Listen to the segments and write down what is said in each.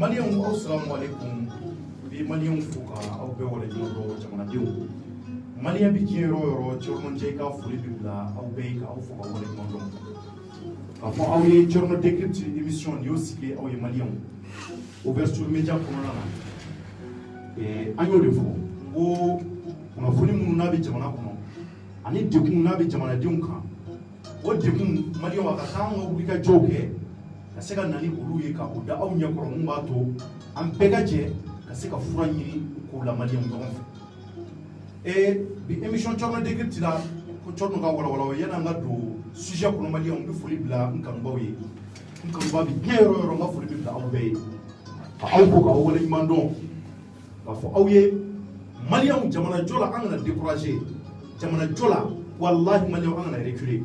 Maliens, assalamu alaikum. Les Maliens fouka au peu wala joro jamana diou. Maliens biki ro chorno jeka fuli bibla au beika au fouka wala joro. Avant awye chorno décrypte émission ni aussi les awye Maliens. Ouverture média kono et agno de fou. Ngo on fuli mun nabi jamana kono. Ani dekun nabi jamana diou kan. O dekun Maliens wa katanga ubika joke. Kaseka nani olu ye ka oda aw nyakoro mun ba to an bega je kaseka fura nyini ko la Maliens ɲɔgɔn fɛ bi émission chorno décrypte la ko chorno ka wala yana nga do sujet ko Maliens bi foli bila nkanbaw ye nkanba bi bien yoro nga foli bila aw be aw ko ka wala imando ka fo aw ye Maliens jamana jola an na décourager jamana jola wallahi Maliens an na reculer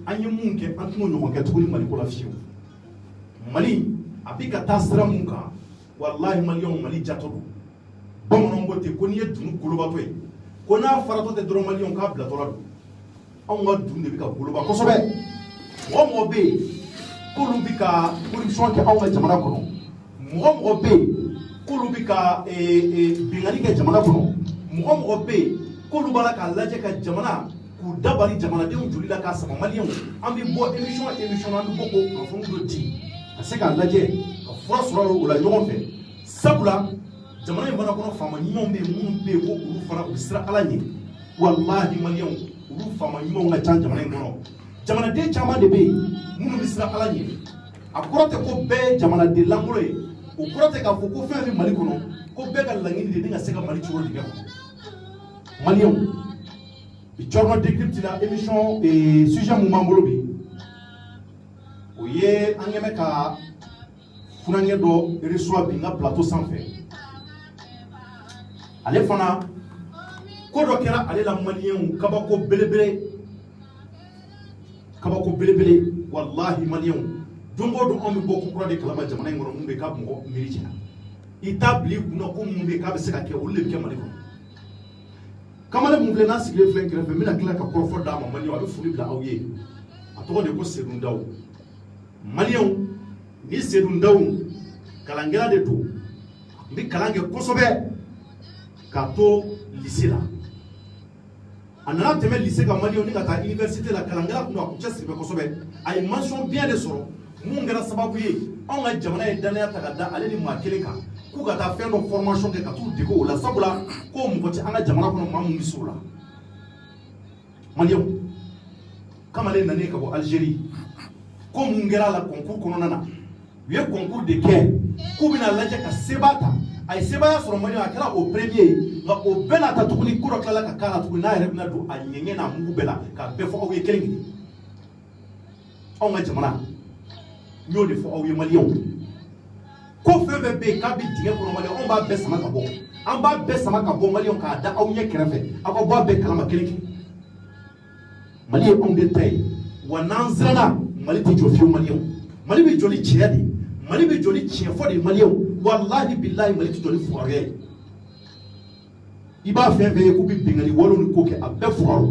an ye mun kɛ an tuno ɲɔgɔn kɛ tuguni Mali ko la fiyewu Mali abika tasira mun kan wallahi Maliens Mali jato do bamanan gote ko ni ye dunu golobato ye ko n'a farato tɛ dɔrɔn Maliens k'a bilatɔla do anw ka dunu de bɛ ka goloba kosɛbɛ mɔgɔ bɛ yen k'olu bɛ ka corruption kɛ anw ka jamana kɔnɔ mɔgɔ bɛ yen k'olu bɛ ka bingani kɛ jamana kɔnɔ mɔgɔ bɛ yen k'olu b'a la k'a lajɛ ka jamana k'u dabali jamanadenw joli la k'a sama Maliens an bɛ bɔ émission na an bɛ bɔ k'o kunnafoni dɔ di ka se k'a lajɛ ka fura sɔrɔ o la ɲɔgɔn fɛ sabula jamana in fana kɔnɔ faama ɲumanw bɛ yen minnu bɛ yen ko olu fana u sira Ala ɲɛ wallahi Maliens olu faama ɲumanw ka ca jamana in kɔnɔ jamanaden caman de bɛ yen minnu bɛ sira Ala ɲɛ a kɔrɔ tɛ ko bɛɛ ye jamanaden lankolon ye o kɔrɔ tɛ k'a fɔ ko fɛn bɛ Mali kɔnɔ ko bɛɛ ka laɲini de ni ka se ka Mali cogo tigɛ Maliens bi chorno décrypte la émission sujet mun b'an bolo bi o ye an ɲɛmɛ ka funankɛ dɔ reçoit bi n ka plateau sanfɛ ale fana ko dɔ kɛra ale la Maliens kabako belebele wallahi Maliens don o don anw bɛ bɔ kokura de kalama jamana in kɔnɔ mun bɛ k'a mɔgɔ miiri cɛ i t'a bila i kunna ko mun bɛ k'a bɛ se ka kɛ olu de bɛ kɛ Mali kɔnɔ kamalen mun filɛ n'a sigilen filɛ kɛrɛfɛ n bɛna tila ka kɔrɔfɔ d'a ma Maliens a bɛ foli bila aw ye a tɔgɔ de ko Seydou Ndaw Maliens ni Seydou Ndaw kalankɛla de don n bɛ kalan kɛ kosɛbɛ k'a to lycée la a nana tɛmɛ lycée kan Maliens ni ka taa université la kalankɛla tun don a kun cɛsiri bɛ kosɛbɛ a ye mention bien de sɔrɔ mun kɛra sababu ye anw ka jamana ye danaya ta ka da ale ni maa kelen kan k'u ka taa fɛn dɔ formation kɛ ka t'u dege o la sabula ko mɔgɔ tɛ an ka jamana kɔnɔ maa mun bɛ se o la Maliens kamalen nanen ka bɔ Algérie ko mun kɛra a la concours kɔnɔna na u ye concours de kɛ k'u bɛna lajɛ ka seba ta a ye sebaya sɔrɔ Maliens a kɛra o premier ye nka o bɛɛ n'a ta tuguni ko dɔ tilala ka k'a la tuguni n'a yɛrɛ bɛna don a ɲɛŋɛ n'a mugu bɛɛ la k'a bɛɛ fɔ aw ye kelen kelen anw ka jamana n y'o de fɔ aw ye Maliens ko fɛn fɛn bɛ yen k'a bɛ dingɛ kɔnɔ Maliens anw b'a bɛɛ sama ka bɔ an b'a bɛɛ sama ka bɔ Maliens k'a da aw ɲɛ kɛrɛfɛ aw ka bɔ a bɛɛ kalama kelen kelen Mali ye anw de ta ye wa n'an siranna Mali tɛ jɔ fiyewu Maliens Mali bɛ jɔ ni tiɲɛ de Mali bɛ jɔ ni tiɲɛ fɔ de Maliens wallahi billahi Mali tɛ jɔ ni fugariya ye i b'a fɛn fɛn ye k'u bɛ bingani walew ni ko kɛ a bɛɛ fugaro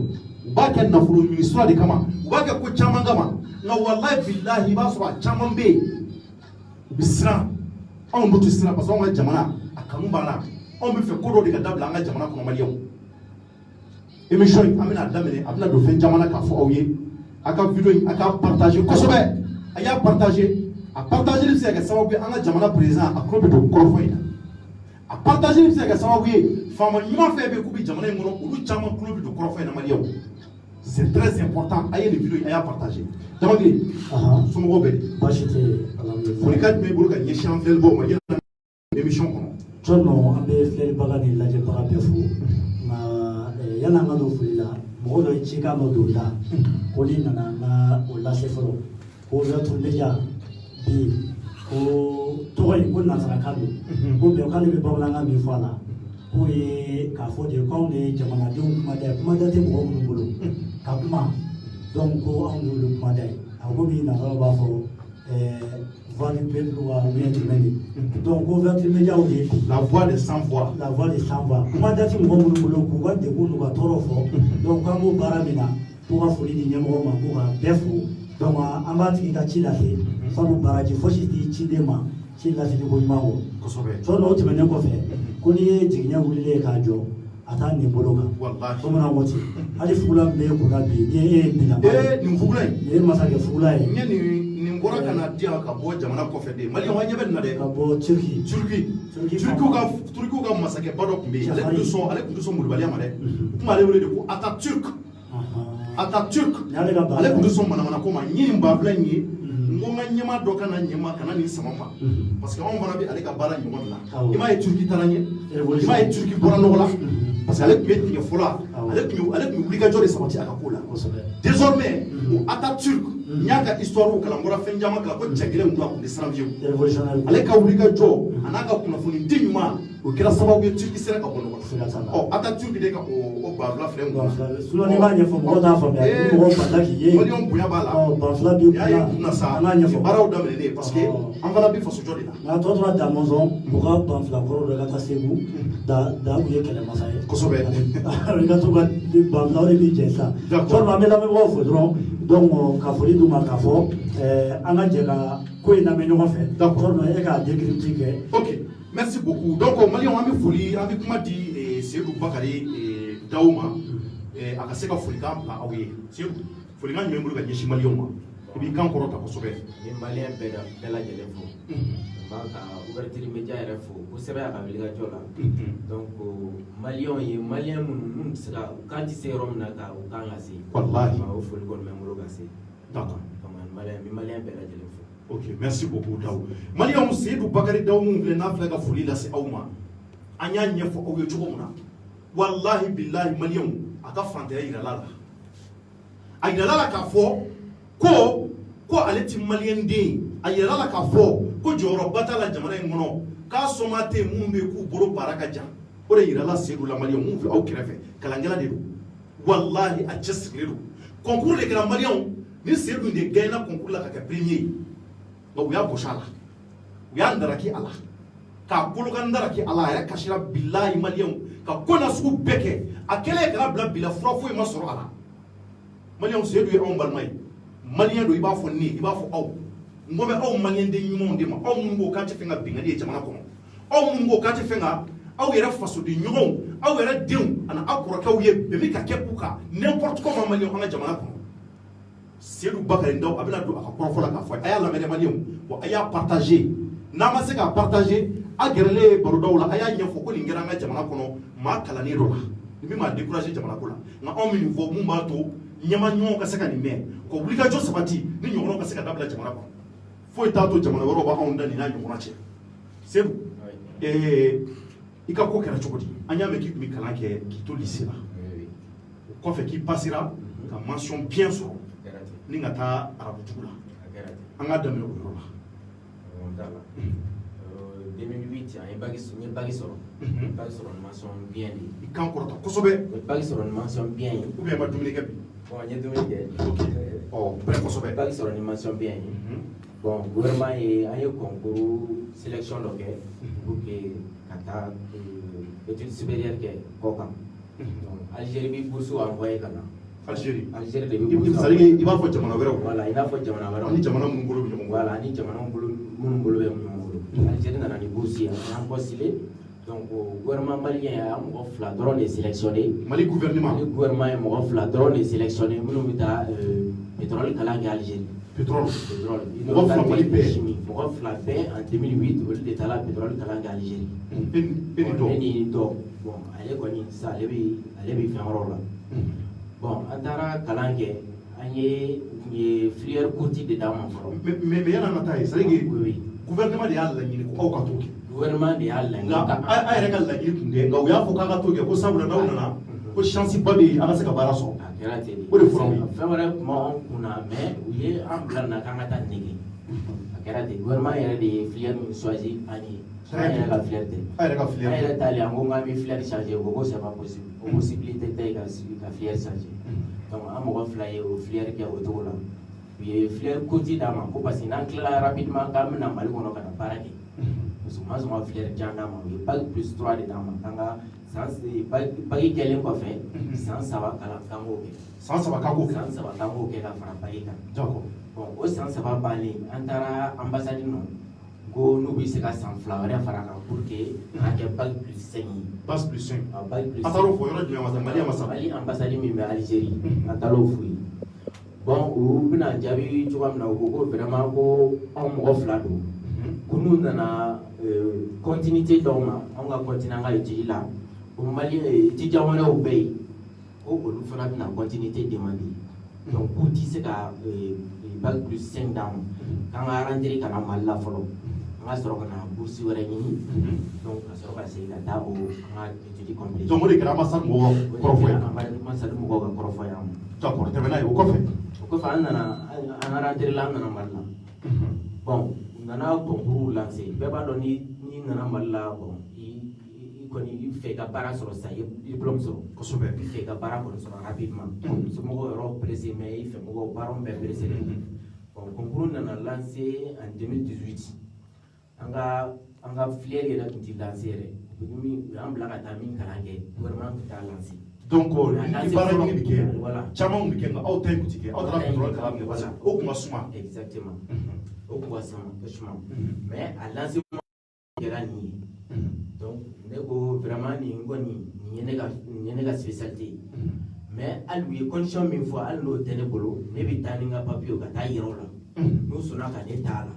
u b'a kɛ nafolo ɲini sira de kama u b'a kɛ ko caman kama nka wallahi billahi i b'a sɔrɔ a caman bɛ yen u bɛ siran anw dun tɛ siran parce que anw ka jamana a kanu b'an na anw bɛ fɛ ko dɔ de ka dabila an ka jamana kɔnɔ Maliens émission in an bɛna daminɛ a bɛna don fɛn caman na k'a fɔ aw ye a ka video in a ka partager kosɛbɛ a y'a partager a partager bɛ se ka kɛ sababu ye an ka jamana président a tulo bɛ don kɔrɔfɔ in na a partager bɛ se ka kɛ sababu ye faama ɲuman fɛn bɛ k'u bɛ jamana in kɔnɔ olu caman tulo bɛ don kɔrɔfɔ in na Maliens c'est très important a ye nin video in a y'a partager Damakili somɔgɔw bɛ di baasi tɛ folikan jumɛn b'i bolo ka ɲɛsin an filɛlibaw ma yala émission kɔnɔ Chorno an bɛ filɛlibaga ni lajɛbaga bɛɛ fo nka yan'an ka don foli la mɔgɔ dɔ ye cikan dɔ don da ko ni nana an ka o lase fɔlɔ ko ouverture média bi ko tɔgɔ in ko nanzarakan don ko bɛn k'ale bɛ bamanankan min fɔ a la k'o ye k'a fɔ de k'anw de ye jamanadenw kumada tɛ mɔgɔ minnu bolo ka kuma donc ko anw de y'olu kumada ye a ko min nanzaraw b'a fɔ voix du peuple ou bien jumɛn de donc ouverture média o de la voix des sans voix kumada tɛ mɔgɔ minnu bolo k'u ka degun n'u ka tɔɔrɔ fɔ donc an b'o baara min na k'u ka foli di ɲɛmɔgɔw ma k'u ka bɛɛ fo donc an b'a tigi ka ci lase sabu baraji fosi tɛ ciden ma ci lasili ko ɲuman kosɛbɛ so n'o tɛmɛnen kɔfɛ ko n'i ye jigiɲɛ wulilen k'a jɔ a taa nin bolo kan wallahi bamanan ko ten hali fugula min bɛ e kunna bi ni e ye bilama ye nin fugula in nin ye masakɛ fugula ye n ye nin bɔra ka na di yan ka bɔ jamana kɔfɛ de maliyɛnw an ɲɛ bɛ nin na dɛ ka bɔ Turkiw ka masakɛba dɔ tun bɛ yen ale tun tɛ sɔn molobaliya ma dɛ u tun b'ale wele de ko Ataturk ale tun tɛ sɔn manamana ko ma n ye nin banfula in ye n ko n ka ɲɛmaa dɔ ka na ɲɛma ka na nin sama ma parce que anw fana bɛ ale ka baara ɲɔgɔn de la i m'a ye Turki taara ɲɛ i m'a ye Turki bɔra nɔgɔ la parce que ale tun ye tigɛ fɔlɔ ale tun bɛ wulikajɔ de sabati a ka ko la désormais o Ataturk n y'a ka histoire kalan n bɔra fɛn caman kalan ko cɛ kelen tun a tun tɛ siran fiyewu ale ka wulikajɔ a n'a ka kunnafoni di ɲuman o kɛra sababu ye Turki sera ka bɔ nɔgɔ la Ataturk de ka o banfula filɛ sinon n'i b'a ɲɛfɔ mɔgɔw t'a faamuya ni mɔgɔw banta k'i ye maliyɛnw bonya b'a la banfula b'i y'a ye kunna sa baaraw daminɛnen parce que an fana bɛ fasojɔ de la nka tɔ tora da mɔzɔn u ka banfula kɔrɔ dɔ ka taa segu da kun ye kɛlɛmasa ye kosɛbɛ i ka to ka banfula o de b'i jɛ sa sɔrɔ an bɛ lamɛnbagaw fo dɔrɔn donc ka foli d'u ma k'a fɔ an ka jɛ ka ko in lamɛn ɲɔgɔn fɛ sɔrɔ e k'a décrypter kɛ ok merci beaucoup donc maliyɛnw an bɛ foli an bɛ kuma di Seydou Bakari Dawu ma a ka se ka folikan bila aw ye Seydou folikan jumɛn bolo ka ɲɛsin maliyɛnw ma i b'i kan kɔrɔta kosɛbɛ ni maliyɛn bɛɛ lajɛlen fo n b'a ka ouverture média yɛrɛ fo kosɛbɛ a ka wulikajɔ la donc maliyɛnw ye maliyɛn minnu tɛ se ka u kan tɛ se yɔrɔ min na ka u kan ka se wallahi o foli kɔni bɛ n bolo ka se d'accord maliyɛn bɛɛ lajɛlen fo ok merci beaucoup Dawu maliyɛnw Seydou Bakari Dawu min filɛ n'a filɛ ka foli lase aw ma an y'a ɲɛfɔ aw ye cogo min na wallahi billahi maliyɛnw a ka fantanya yirala la a yirala la k'a fɔ ko ale ti maliyɛn den a yirala la k'a fɔ ko jɔyɔrɔba t'a la jamana in kɔnɔ k'a sɔnma tɛ minnu bɛ k'u bolo baara ka jan o de yirala Seydou la maliyɛnw minnu filɛ aw kɛrɛfɛ kalankɛla de don wallahi a cɛsirilen don concours de kɛra maliyɛnw ni Seydou de gagnera concours la ka kɛ premier ye nka u y'a gosi a la u y'a ndaraki a la k'a kolokan ndaraki a la a yɛrɛ kasira bilahi maliyɛnw ka ko na sugu bɛɛ kɛ a kɛlen kana bila bila fura foyi ma sɔrɔ a la maliyɛnw Seydou ye anw balima ye maliyɛn don i b'a fɔ ne i b'a fɔ aw n ko bɛ aw maliyɛn den ɲumanw de ma aw minnu ko k'a tɛ fɛn ka bɛnkanni ye jamana kɔnɔ aw minnu ko k'a tɛ fɛn ka aw yɛrɛ fasoden ɲɔgɔnw aw yɛrɛ denw ani aw kɔrɔkɛw ye bɛn bɛ ka kɛ u kan n'importe comment maliyɛnw an ka jamana kɔnɔ Seydou Bakari Dawu a bɛna don a ka kɔrɔfɔ la k'a fɔ a y'a lamɛn dɛ maliyɛnw wa a y'a partager n'a ma se k'a partager a gɛrɛlen barodaw la a y'a ɲɛfɔ ko nin kɛra an ka jamana kɔnɔ maa kalannen dɔ la ni min m'a décourager jamana ko la nka anw bɛ nin fɔ mun b'a to ɲɛma ɲɔgɔnw ka se ka nin mɛn ka wulikajɔ sabati ni ɲɔgɔnnaw ka se ka dabila jamana kɔnɔ foyi t'a to jamana wɛrɛw b'anw da nin n'a ɲɔgɔnna cɛ Seydou i ka ko kɛra cogo di an y'a mɛn k'i tun bɛ kalan kɛ k'i to lycée la o kɔfɛ k'i passera ka mention bien sɔrɔ ni ka taa arabujugu la an ka daminɛ o yɔrɔ la 2008 an ye bagi sɔrɔ ni mention bien de i kan kɔrɔta kosɛbɛ bagi sɔrɔ ni mention bien ye ou bien i ma dumuni kɛ bi bon n ye dumuni kɛ bref kosɛbɛ bagi sɔrɔ ni mention bien ye bon gouvernement ye an ye concours sélection dɔ kɛ pour que ka taa étude supérieure kɛ kɔ kan Algérie bi bourse envoyé ka na Algérie de bɛ bourse i b'a fɔ jamana wɛrɛw voilà i n'a fɔ jamana wɛrɛw ani jamana minnu bolo bɛ ɲɔgɔn voilà ani jamana minnu bolo bɛ ɲɔgɔn bolo Algérie nana ni bourse ye an y'an postulé donc gouvernement malien a mɔgɔ fila dɔrɔn de sélectionné Mali gouvernement ye mɔgɔ fila dɔrɔn de sélectionné minnu bɛ taa pétrole kalan kɛ Algérie pétrole mɔgɔ fila Mali bɛɛ mɔgɔ fila bɛɛ en 2008 olu de taara pétrole kalan kɛ Algérie ne ni dɔ bon ale kɔni sisan ale bɛ fɛn wɛrɛw la bon an taara kalan kɛ an ye filière courte de d'an ma fɔlɔ mais yan'an ka taa yen c'est à dire gouvernement de y'a laɲini ko aw ka t'o kɛ gouvernement de y'a laɲini nka a yɛrɛ ka laɲini tun tɛ nka u y'a fɔ k'a ka t'o kɛ ko sabula n'aw nana ko chance ba bɛ yen a ka se ka baara sɔrɔ a kɛra ten de o de fɔra aw ye fɛn wɛrɛ tun b'anw kunna mais u ye an bila nin na k'an ka taa nege a kɛra ten gouvernement yɛrɛ de ye filière min choisi an ye an yɛrɛ ka filière tɛ a yɛrɛ ka filière an yɛrɛ taalen an ko k'an bɛ filière changer o ko c'est pas possible o possibilité tɛ ka filière changer donc an mɔgɔ fila ye o filière kɛ o cogo la u ye filière courte d'an ma ko parce que n'an tilala rapidement k'an bɛna Mali kɔnɔ ka na baara kɛ parce que u ma sɔn ka filière jan d'an ma u ye bac plus 3 de d'an ma k'an ka bagi kɛlen kɔfɛ san 3 kalan k'an k'o kɛ san 3 k'an k'o kɛ san 3 k'an k'o kɛ ka fara bagi kan d'accord bon o san 3 bannen an taara ambassade nɔ ko n'u bɛ se ka san 2 wɛrɛ fara kan pour que a kɛ bac plus 5 ye. bac plus 5. bac plus 5. a taara o fɔ yɔrɔ jumɛn ma sa Mali ma sa. Mali ambassade min bɛ Algérie a taara o f'u ye. Bon u bɛna jaabi cogoya min na u ko ko vraiment ko anw mɔgɔ 2 don. ko n'u nana continuité dɔw ma anw ka continuer an ka étude la o Mali étudiant wɛrɛw bɛ yen ko olu fana bɛna continuité demander. Donc k'u tɛ se ka bac plus 5 d'an ma k'an ka rentrer ka na Mali la fɔlɔ an ka sɔrɔ ka na bourse wɛrɛ ɲini donc ka sɔrɔ ka segin ka taa o an ka étude complète. donc o de kɛra ambassade mɔgɔw kɔrɔfɔ ye. ambassade mɔgɔw ka kɔrɔfɔ ye an ma. d'accord tɛmɛna ye o kɔfɛ. o kɔfɛ an nana an ka rentrer la an nana Mali la. bon u nana concours lancer bɛɛ b'a dɔn ni nana Mali la bon kɔni i fɛ ka baara sɔrɔ sisan i ye diplôme sɔrɔ. kosɛbɛ. i fɛ ka baara kɔni sɔrɔ rapidement. somɔgɔw yɔrɔ pressé mais i fɛ mɔgɔw baaraw bɛɛ pressé. bon concours nana lancer en 2018 an ka filière yɛrɛ tun tɛ lancer yɛrɛ u y'an bila ka taa min kalan kɛ gouvernement tun t'a lancer. donc ni baara ɲini bɛ kɛ voilà caman bɛ kɛ nka aw ta in kun tɛ kɛ aw taara pétrole kalan min kɛ parce que o kun ka suma. exactement o kun ka suma mais a lancement kɛra nin ye. donc ne ko vraiment nin kɔni nin ye ne ka spécialité ye. mais hali u ye condition min fɔ hali n'o tɛ ne bolo ne bɛ taa ni n ka papier ka taa yira o la. n'u sɔnna ka ne t'a la.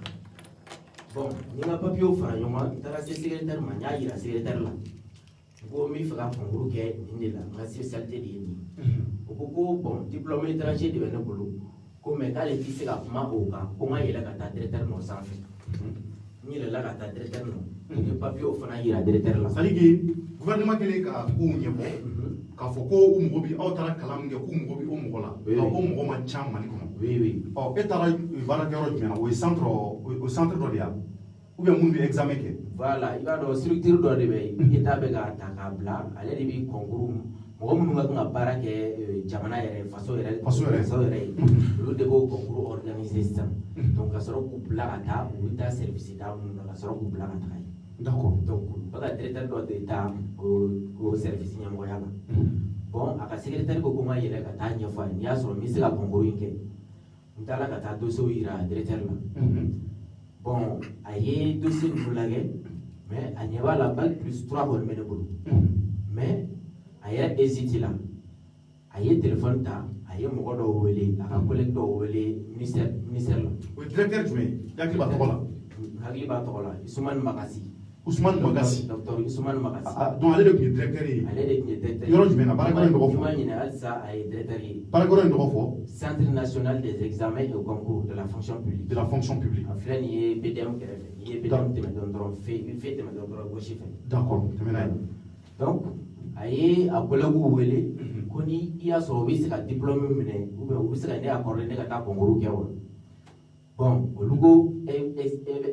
bon ni n ka papier fara ɲɔgɔn kan n taara se secrétaire ma n y'a yira secrétaire la. n ko n bɛ fɛ ka concours kɛ nin de la n ka spécialité de ye nin ye. o ko ko bon diplôme étranger de bɛ ne bolo ko mais k'ale tɛ se ka kuma o kan ko n ka yɛlɛ ka taa directeur nɔ sanfɛ. n yɛlɛla ka taa directeur nɔ. n ye papier fana yira directeur la. c'est à dire que gouvernement kɛlen ka kow ɲɛbɔ k'a fɔ ko u mago bɛ aw taara kalan min kɛ k'u mago bɛ o mɔgɔ la nka o mɔgɔ man ca Mali kɔnɔ. oui oui. ɔ e taara baarakɛyɔrɔ jumɛn na o ye centre dɔ de ye ou bien minnu bɛ examen kɛ. voilà i b'a dɔn structure dɔ de bɛ yen état bɛ k'a ta k'a bila ale de bɛ concours mɔgɔ minnu ka kan ka baara kɛ jamana yɛrɛ faso yɛrɛ ye olu de b'o concours organiser sisan. donc ka sɔrɔ k'u bila ka taa u bɛ taa service da minnu na ka sɔrɔ k'u bila ka taga yen. d'accord. donc u bɛ ka directeur dɔ de ta o service ɲɛmɔgɔya la. bon a ka secrétaire ko n ka yɛlɛ ka taa ɲɛfɔ a ye n'i y'a sɔrɔ n bɛ se ka concours in kɛ n taara ka taa dossier yira directeur la. bon a ye dossier ninnu lajɛ mais a ɲɛ b'a la bac plus 3 kɔni bɛ ne bolo. mais a yɛrɛ hésité la a ye téléphone ta a ye mɔgɔ dɔw wele a ka collègue dɔw wele ministère la. o ye directeur jumɛn ye i hakili b'a tɔgɔ la. hakili b'a tɔgɔ la Ousmane Makassi. Ousmane Makassi. docteur Ousmane Makassi. donc ale de tun ye directeur ye. ale de tun ye directeur ye. yɔrɔ jumɛn na baarakɛyɔrɔ in tɔgɔ fɔ. juma ɲinɛ halisa a ye directeur ye. baarakɛyɔrɔ in tɔgɔ fɔ. centre national des examens et concours de la fonction publique. de la fonction publique. a filɛ nin ye BDM kɛrɛfɛ n'i ye BDM tɛmɛ dɔrɔn fe tɛmɛ dɔrɔn gauche fɛ. d'accord tɛmɛna ye. donc a ye a collègue wele ko ni i y'a sɔrɔ u bɛ se ka diplôme minɛ ou bien u bɛ se ka ne accorder ne ka taa concours kɛ wa. bon olu ko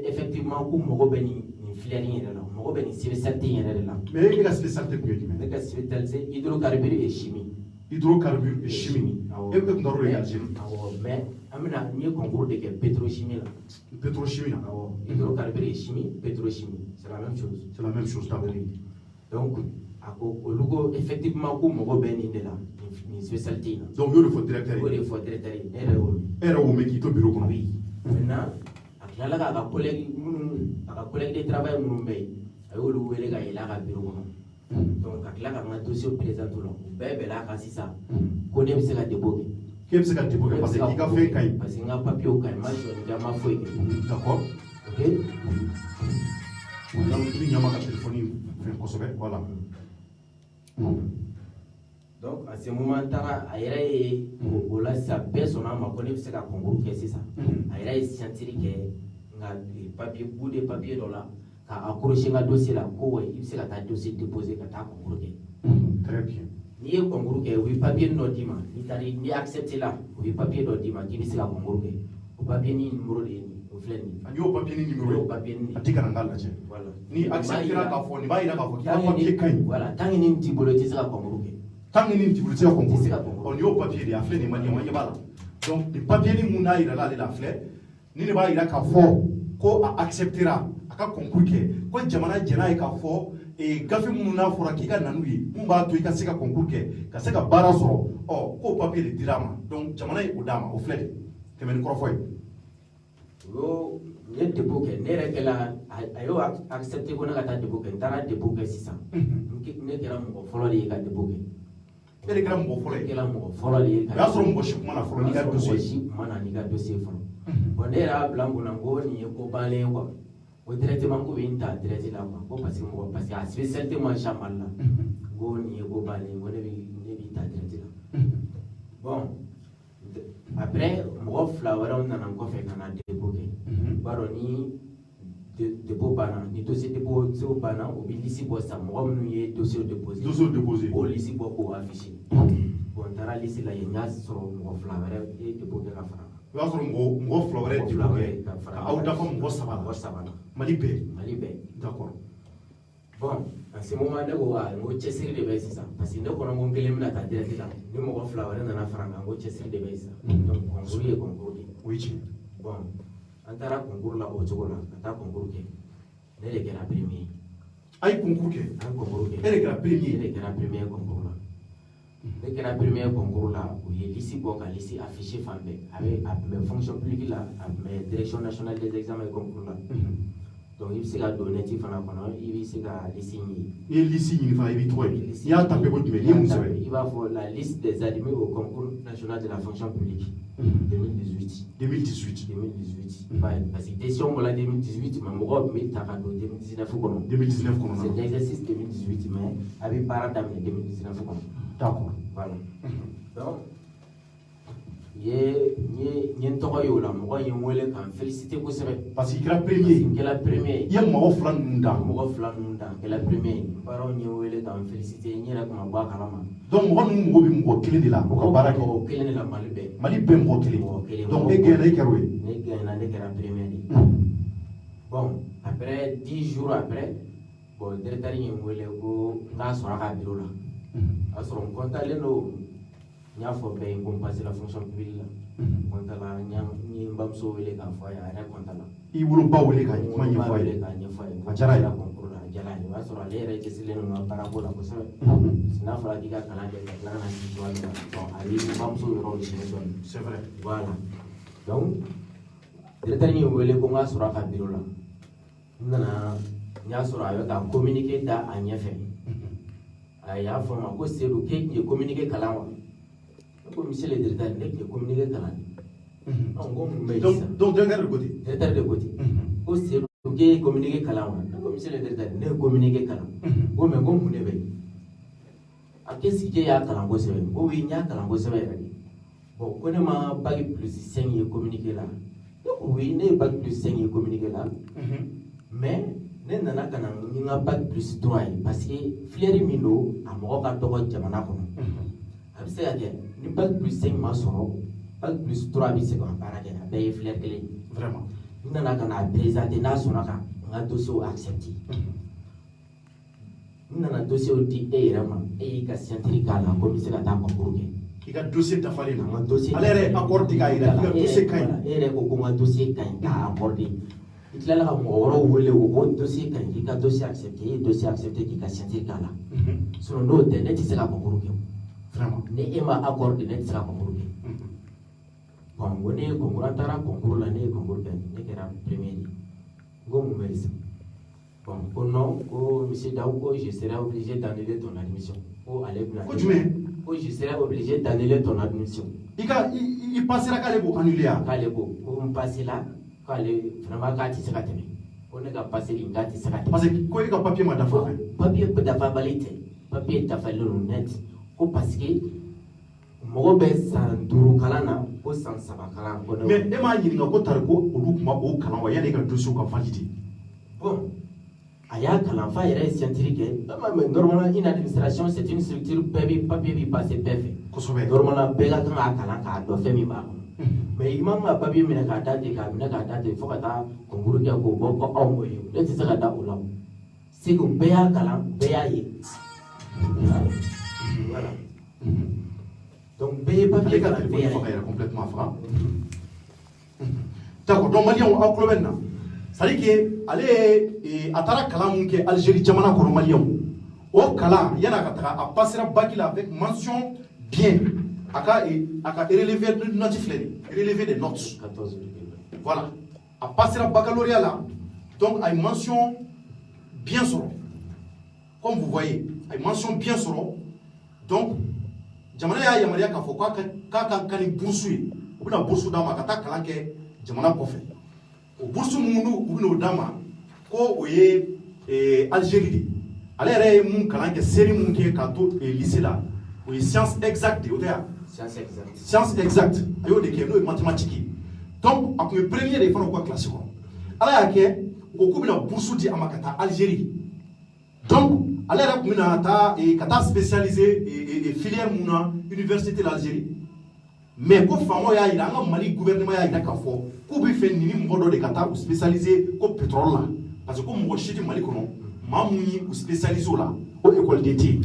effectivement k'u mago bɛ nin filière in yɛrɛ la u mago bɛ nin spécialité in yɛrɛ de la. mais e ka spécialité tun ye jumɛn. ne ka spécialité hydrocarbures et chimie. hydrocarbures et chimie. e tun taara o de kɛ Algérie. awɔ mais an bɛna n ye concours de kɛ pétrochimie la. pétrochimie la. awɔ hydrocarbures et chimie pétrochimie c'est la même chose. c'est la même chose d'accord. donc a ko olu ko effectivement k'u mago bɛ nin de la nin spécialité in na. donc y'o de fɔ directeur ye. o de fɔ directeur ye ne yɛrɛ y'o mɛn. e yɛrɛ y'o mɛn k'i to bureau kɔnɔ. oui maintenant a tilala k'a ka collègue de travail minnu bɛ yen a y'olu wele ka yɛlɛ a ka bureau kɔnɔ. donc ka tila ka n ka dossier présenter o la u bɛɛ bɛnna a kan sisan ko ne bɛ se ka dépôt kɛ. k'e bɛ se ka dépôt kɛ parce que i ka fɛn ka ɲi. parce que n ka papier ka ɲi n ma sɔn ja ma foyi kɛ. d'accord. ok. donc i bɛ ɲama ka téléphone fɛn kosɛbɛ voilà. donc à ce moment taara a yɛrɛ ye o la sisan bɛɛ sɔnna a ma ko ne bɛ se ka concours kɛ sisan a yɛrɛ ye signature kɛ nka papier bout de papier dɔ la ka accrocher n ka dossier la ko wa i bɛ se ka taa dossier déposer ka taa concours kɛ. très bien. n'i ye concours kɛ u bɛ papier dɔ d'i ma n'i accepté la u bɛ papier dɔ d'i ma k'i bɛ se ka concours kɛ o papier ni numéro de ye nin o filɛ nin ye. ani y'o papier ni numéro ye. o papier ni. a ti kana n k'a lajɛ. voilà ni accepté la k'a fɔ nin b'a yira k'a fɔ k'i ka papier ka ɲi. voilà tant que nin t'i bolo i tɛ se ka concours kɛ. tant que nin t'i bolo i tɛ se ka concours kɛ. ɔ nin y'o papier de ye a filɛ nin ma ɲɛ b'a la donc nin papier ni mun n'a yira l'ale la filɛ ni de b'a yira k'a fɔ ko a acceptera a ka concours kɛ ko jamana jɛn'a ye k'a fɔ gafe minnu n'a fɔra k'i ka na n'u ye mun b'a to i ka se ka concours kɛ ka se ka baara sɔrɔ ɔ k'o papier de dira a ma donc jamana ye o d'a ma o filɛ de tɛmɛ ni kɔrɔfɔ ye. Yo ne dépôt ke ne yɛrɛ kɛla a y'o accepté ko ne ka taa dépôt kɛ n taara dépôt kɛ sisan ne kɛra mɔgɔ fɔlɔ de ye ka dépôt kɛ. E de kɛra mɔgɔ fɔlɔ ye. Ne kɛra mɔgɔ fɔlɔ de ye ka. O y'a sɔrɔ mɔgɔ si kuma na fɔlɔ n'i ka dossier. Mɔgɔ si kuma na n'i ka dossier fɔlɔ. Bon ne yɛrɛ y'a bila n kunna ko nin ye ko bannen ye quoi. Ko directement ko bɛ n ta direct la quoi ko parce que a spécialité ma ca Mali la ko nin ye ko bannen ye ko ne b'i ta direct la. Bon après mɔgɔ fila wɛrɛw nana n kɔfɛ ka na dépôt kɛ. B'a dɔn ni dépôt banna ni dossier dépôt banna o bɛ liste bɔ sisan mɔgɔ minnu ye dossier déposé. Dossier déposé. K'o liste bɔ k'o affiché. Bon n taara liste la yen n y'a sɔrɔ mɔgɔ fila wɛrɛ ye dépôt kɛ ka fara. O y'a sɔrɔ mɔgɔ fila wɛrɛ dépôt kɛ ka aw dafa mɔgɔ saba la. Mɔgɔ saba la. Mali bɛɛ. Mali bɛɛ. D'accord. Bon à ce moment ne ko n ko cɛsiri de bɛ sisan parce que ne kɔnɔ ko n kelen bɛna taa direct la ni mɔgɔ fila wɛrɛ nana fara n kan n ko cɛsiri de bɛ sisan. Donc concours ye concours de ye. O ye tiɲɛ. Bon an taara concours la o cogo la ka taa concours kɛ ne de kɛra premier ye. A ye concours kɛ. An ye concours kɛ. E de kɛra premier ye. Ne de kɛra premier concours la. Ne kɛra premier concours la u ye liste bɔ ka liste affiché fan bɛɛ a tun bɛ fonction publique la a tun bɛ direction nationale des examens et concours la. Donc il bɛ se ka don net fana kɔnɔ i bɛ se ka liste ɲini. N'i ye liste ɲini fana i b'i tɔgɔ ye. N'i y'a tapé ko jumɛn n'i ye mun sɛbɛn. I b'a fɔ la liste des admis au concours national de la fonction publique 2018. 2018. 2018. Parce que décision bɔra 2018 mais mɔgɔ tun bɛ ta ka don 2019 kɔnɔ. 2019 kɔnɔ. C'est l'exercice 2018 mais a bɛ baara daminɛ 2019 kɔnɔ. D'accord. Voilà. Donc n ye n tɔgɔ ye o la mɔgɔ ye n wele ka n félicité kosɛbɛ. Parce que i kɛra premier ye. N kɛra premier ye. I ye mɔgɔ fila ninnu dan. Mɔgɔ fila ninnu dan n kɛra premier ye. Baaraw ye n wele ka n félicité n yɛrɛ tun ma bɔ a kalama. Donc mɔgɔ ninnu mago bɛ mɔgɔ kelen de la o ka baara kɛ. Mɔgɔ kelen de la Mali bɛɛ. Mali bɛɛ mɔgɔ kelen. Mɔgɔ kelen. Donc e gagné e kɛra o ye. Ne gagné ne kɛra premier de. Bon après 10 jours après bon directeur ye n wele ko n k'a sɔrɔ a ka bureau la. A sɔrɔ n kɔntalen don. N y'a fɔ bɛɛ ye ko n passé la fonction publique la. Kɔntala n ye n bamuso wele k'a fɔ a ye a yɛrɛ kɔntala. I woloba wele ka kuma ɲɛfɔ a ye. K'a ɲɛfɔ a ye. A diyara a ye. Concours la a diyara a ye. O y'a sɔrɔ ale yɛrɛ cɛsirilen don n ka baarako la kosɛbɛ. N'a fɔra k'i ka kalan kɛ ka tila ka na sigi cogoya min na bon a b'i bamuso yɔrɔ siɲɛ dɔɔni. C'est vrai. Voilà. Donc directeur ye n wele ko n k'a sɔrɔ a ka bureau la. N nana n y'a sɔrɔ a bɛ ka communiqué da a ɲɛfɛ. A y'a fɔ n ma ko Seydou k'e tun ye communiqué kalan wa? Ko monsieur le directeur ne tun ye communiqué kalan de. Ko mun bɛ yen sisan. Donc directeur de côté. Directeur de côté. Ko Seydou k'e ye communiqué kalan wa? Ne ko monsieur le directeur ne ye communiqué kalan. Ko mais ko mun de bɛ yen? A qu'est-ce que y'a kalan kosɛbɛ? Ko oui n y'a kalan kosɛbɛ yɛrɛ de. Bon ko ne ma bac plus 5 ye communiqué la. Ne ko oui ne ye bac plus 5 ye communiqué la. Mais ne nana ka na ni n ka bac plus 3 ye parce que filière min don a mɔgɔ ka dɔgɔ jamana kɔnɔ. A bɛ se ka kɛ ni bac plus 5 ma sɔrɔ bac plus 3 bɛ se ka baara kɛ a bɛɛ ye filière kelen ye. Vraiment. N nana ka na présenter n'a sɔnna ka n ka dossier accepté. N nana dossier di e yɛrɛ ma e y'i ka signature k'a la ko n bɛ se ka taa concours kɛ. K'i ka dossier dafalen don. N ka dossier. Ale yɛrɛ ye accord di k'a yira k'i ka dossier ka ɲi. E yɛrɛ ko ko n ka dossier ka ɲi k'a accordé. I tilala ka mɔgɔ wɛrɛw wele o ko dossier ka ɲi k'i ka dossier accepté e ye dossier accepté k'i ka signature k'a la. Sinon n'o tɛ ne tɛ se ka concours kɛ. Vraiment. Ni e ma accordé ne tɛ se ka concours kɛ. Bon ko ne ye concours an taara concours la ne ye concours kɛ ne kɛra premier de. N ko mun bɛ sisan. Bon ko non ko monsieur Daou ko je serai obligé d'annuler ton admission. Ko ale bɛna. Ko jumɛn? Ko je serai obligé d'annuler ton admission. I passera k'ale b'o annuler ya? K'ale ko n passera k'ale vraiment k'a tɛ se ka tɛmɛ. Ko ne ka passé in k'a tɛ se ka tɛmɛ. Parce que ko e ka papier ma dafa. Papier dafabali tɛ. Papier dafalen don net. Ko parce que mɔgɔ bɛ san 5 kalan na ko san 3 kalan. Mais e m'a ɲininka ko tari ko olu tun b'o kalan wa yanni e ka dossier ka valide. Bon a y'a kalan fa yɛrɛ ye signature kɛ. Mais normalement une administration c'est une structure bɛɛ bɛ papier bɛ passer bɛɛ fɛ. Kosɛbɛ. Normalement bɛɛ ka kan k'a kalan k'a dɔn fɛn min b'a kɔnɔ. Mais i man ka papier minɛ k'a da ten k'a minɛ k'a da ten fo ka taa concours kɛ k'o bɔ ko aw m'o ye ne tɛ se ka da o la. Segu bɛɛ y'a kalan bɛɛ y'a ye. Voilà. Donc bɛɛ ye papier kalan bɛɛ y'a ye. Complètement faga. D'accord donc maliyɛnw aw tulo bɛ nin na. C'est-à-dire que ale a taara kalan mun kɛ Algérie jamana kɔnɔ maliyɛnw o kalan yan'a ka taga a passera bac la avec mention bien. A ka relevé de notes filɛ nin relevé de notes. 14. Voilà. a passé le baccalauréat là, donc a une mention bien sur. Comme vous voyez, a une mention bien sur. Donc, jamana ya yamaria ka fo ka kani bourse u bina bourse dama ka ta kalan kɛ jamana kɔfɛ o bourse minnu u bina o dama ko o ye Algérie de ale yɛrɛ ye mun kalan kɛ série mun kɛ ka to lycée la o ye science exacte de o tɛ ya science exacte a y'o de kɛ n'o ye mathématique donc a tun ye premier de fana u ka classe kɔnɔ ala y'a kɛ u ko k'u bina bourse di a ma ka taa Algérie donc ale yɛrɛ tun bɛna taa ka taa spécialiser filière mun na université de l'Algérie mais ko faamaw y'a yira an ka Mali gouvernement y'a yira k'a fɔ k'u bɛ fɛ nin ni mɔgɔ dɔ de ka taa u spécialiser ko pétrole la parce que ko mɔgɔ si tɛ Mali kɔnɔ maa mun ye u spécialiser o la o écoleden tɛ yen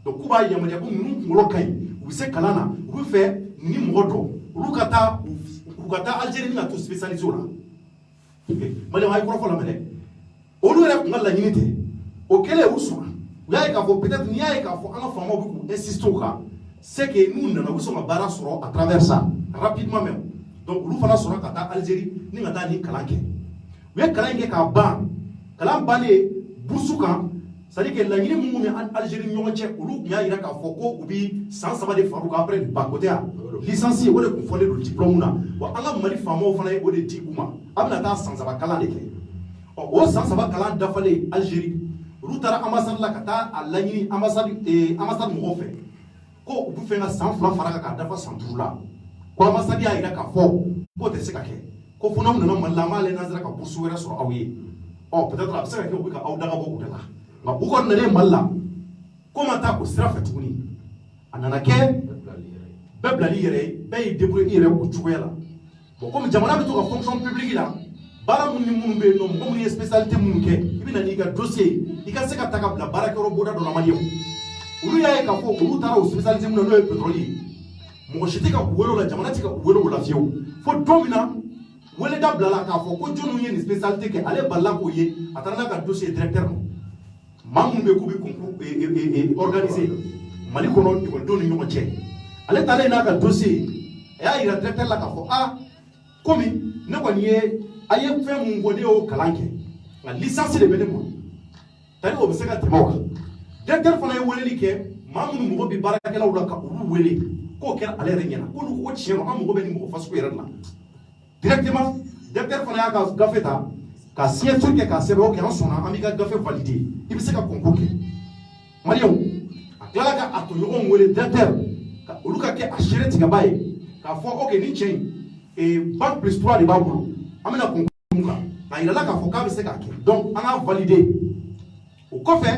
donc k'u b'a yamaruya ko ninnu kunkolo ka ɲi u bɛ se kalan na u bɛ fɛ nin ni mɔgɔ dɔ olu ka taa Algérie ka t'u spécialiser o la Maliyɛnw a ye kɔrɔfɔ lamɛn dɛ olu yɛrɛ tun ka laɲini tɛ o kɛlen u sɔnna. Vous avez peut-être n'y a qu'à faire un fameux insister c'est que nous n'avons pas baara sɔrɔ à travers ça rapidement même donc olu fana sɔrɔ ka taa Algérie ni ka taa ni kalan kɛ u ye kalan kɛ k'a ban kalan bannen bourse kan c'est à dire que laɲini minnu bɛ Algérie ni ɲɔgɔn cɛ olu tun y'a yira k'a fɔ ko u bɛ san 3 de fara u kan après bac o tɛ ya licencié o de tun fɔlen don diplôme na wa an ka Mali faamaw fana ye o de di u ma a bɛna taa san 3 kalan de kɛ o san 3 kalan dafalen Algérie olu taara ambassade la ka taa a laɲini ambassade mɔgɔw fɛ ko u bɛ fɛ ka san 2 fara kan k'a dafa san 5 la ko ambassade y'a yira k'a fɔ k'o tɛ se ka kɛ ko fo n'aw nana Mali la an b'ale n'an sera ka bourse wɛrɛ sɔrɔ aw ye peut-être a bɛ se ka kɛ u bɛ ka aw dagabɔ u de la nka u kɔni nalen Mali la ko ma taa o sira fɛ tuguni a nana kɛ bɛɛ bilali i yɛrɛ ye bɛɛ y'i débrouiller i yɛrɛ o cogoya la bon comme jamana bɛ to ka fonction publique la baara minnu ni minnu bɛ yen nɔ mɔgɔ minnu ye spécialité minnu kɛ i bɛ na n'i ka dossier i ka se ka ta ka bila baarakɛyɔrɔ bonda dɔ la Maliyɛnw olu y'a ye k'a fɔ olu taara o spécialité min na n'o ye pétrole ye mɔgɔ si tɛ ka u wele o la jamana tɛ ka u wele o la fiyewu fo don min na weleda bilala k'a fɔ ko jɔnniw ye nin spécialité kɛ ale balila k'o ye a taara n'a ka dossier directeur ma maa minnu bɛ k'u bɛ concours organiser Mali kɔnɔ ekɔlidenw ni ɲɔgɔn cɛ ale taalen n'a ka dossier a y'a yira directeur la k'a fɔ komi ne kɔni ye a ye fɛn mun fɔ ne y'o kalan kɛ nka licence de bɛ ne bolo c'est-à-dire o bɛ se ka tɛmɛ o kan directeur fana ye weleli kɛ maa minnu mɔgɔ bɛ baarakɛlaw la ka olu wele k'o kɛra ale yɛrɛ ɲɛna k'olu ko tiɲɛ don an mɔgɔ bɛ nin mɔgɔ fasugu yɛrɛ la directement directeur fana y'a ka gafe ta ka signature kɛ k'a sɛbɛn o kɛ an sɔnna an b'i ka gafe valider i bɛ se ka concours kɛ Maliyɛnw a tilala ka a tɔɲɔgɔnw wele directeur ka olu ka kɛ a seere tigɛba ye k'a fɔ ok nin cɛ in bac plus 3 de b'a bolo an bɛna concours mun kan a yirala k'a fɔ k'a bɛ se k'a kɛ donc an k'a valider o kɔfɛ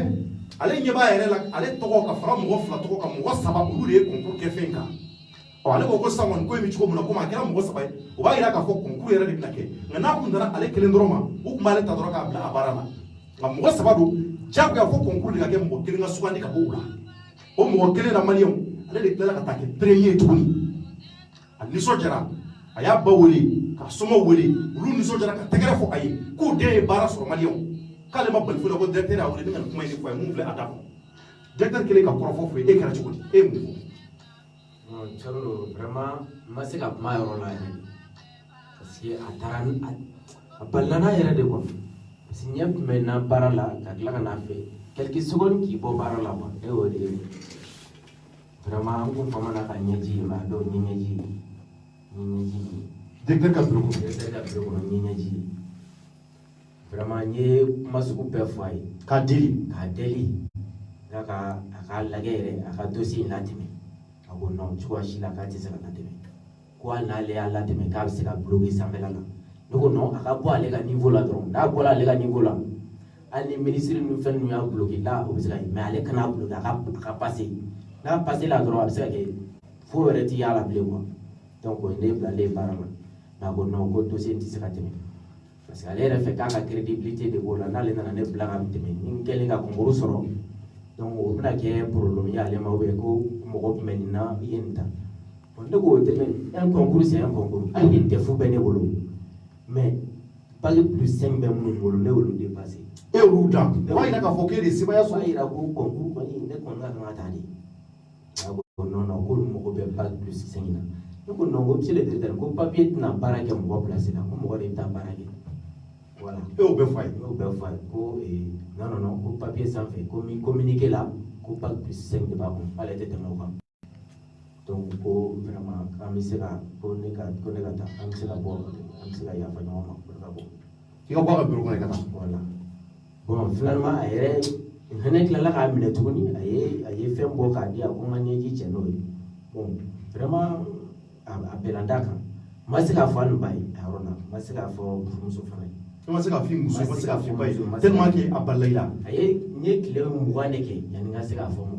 ale ɲɛ b'a yɛrɛ la ale tɔgɔ ka fara mɔgɔ 2 tɔgɔ kan mɔgɔ 3 olu de ye concours kɛ fɛn kan ale ko sisan kɔni ko in bɛ cogo min na komi a kɛra mɔgɔ 3 ye o b'a yira k'a fɔ concours yɛrɛ de bɛna kɛ nka n'a kun dara ale kelen dɔrɔn ma u tun b'ale ta dɔrɔn k'a bila a baara la nka mɔgɔ 3 don diyagoya fo concours de ka kɛ mɔgɔ kelen ka sugandi ka bɔ u la o mɔgɔ kelen na Maliyɛnw ale de tilala ka taa kɛ premier tuguni a nisɔndiyara a y'a ba wele k'a somɔgɔw wele olu nisɔndiyara ka tɛgɛrɛ fɔ a ye k'u den ye baara sɔrɔ Maliyɛnw k'ale ma bali foyi la ko directeur y'a wele ne ka nin kuma in de fɔ a ye mun filɛ a da kɔnɔ directeur kelen ka kɔrɔfɔ fɔ e kɛra cogo di e ye mun fɔ. Calo vraiment ma se ka kuma yɔrɔ la yɛrɛ parce que a taara a balila n'a yɛrɛ de quoi parce que ɲɛ tun bɛ na baara la ka tila ka n'a fɛ quelques secondes k'i bɔ baara la quoi e y'o de ye vraiment an ko fama na ka ɲɛji ye mais a dɔw ni ɲɛji directeur ka bureau kɔnɔ ni ɲɛji ye vraiment n ye kuma sugu bɛɛ fɔ a ye k'a deli a ka lajɛ yɛrɛ a ka dossier in latɛmɛ a ko non cogoya si la k'a tɛ se ka latɛmɛ ko hali n'ale y'a latɛmɛ k'a bɛ se ka bloquer sanfɛla la ne ko non a ka bɔ ale ka niveau la dɔrɔn n'a bɔra ale ka niveau la hali ni ministre ni fɛn ninnu y'a bloquer là o bɛ se ka mais ale kana bloquer a ka passer n'a passer la dɔrɔn a bɛ se ka kɛ fo wɛrɛ ti y'a la bilen quoi donc ne bilalen baara la mais a ko non ko dossier in tɛ se ka tɛmɛ parce que ale yɛrɛ fɛ k'a ka crédibilité de b'o la n'ale nana ne bila ka tɛmɛ ni n kɛlen ka concours sɔrɔ donc o bɛna kɛ problème ye ale ma ou bien ko mɔgɔ tun bɛ nin na i ye nin ta bon ne ko tɛmɛ un concours c'est un concours hali ni défaut bɛ ne bolo mais bac plus 5 bɛ minnu bolo ne y'olu dépassé e y'olu dan o b'a yira k'a fɔ k'e de ye sebaaya sɔrɔ o b'a yira ko concours kɔni ne kɔni ka kan ka taa de a ko non non k'olu mago bɛ bac plus 5 na ne ko non ko monsieur le directeur ko papier tɛna baara kɛ mɔgɔ place la ko mɔgɔ de bɛ taa baara kɛ Voilà. Et au Béfoy. Non, au papier sans fait. Communiquer là, au bac plus 5 de bas, à l'été de Mauva. Donc, vraiment, on se la boire, on se la yafa, Il va boire un peu au Canada. Voilà. Bon, finalement, il y a la amine tourni, il y a fait un beau cadeau, on a dit que bon, vraiment, à Belandaka. Moi, c'est la fois, moi, c'est la fois, Comment c'est la fille, c'est la fille, tellement qu'il y a Balaïla. Aye, ni clé mouaneke, il y a une forme.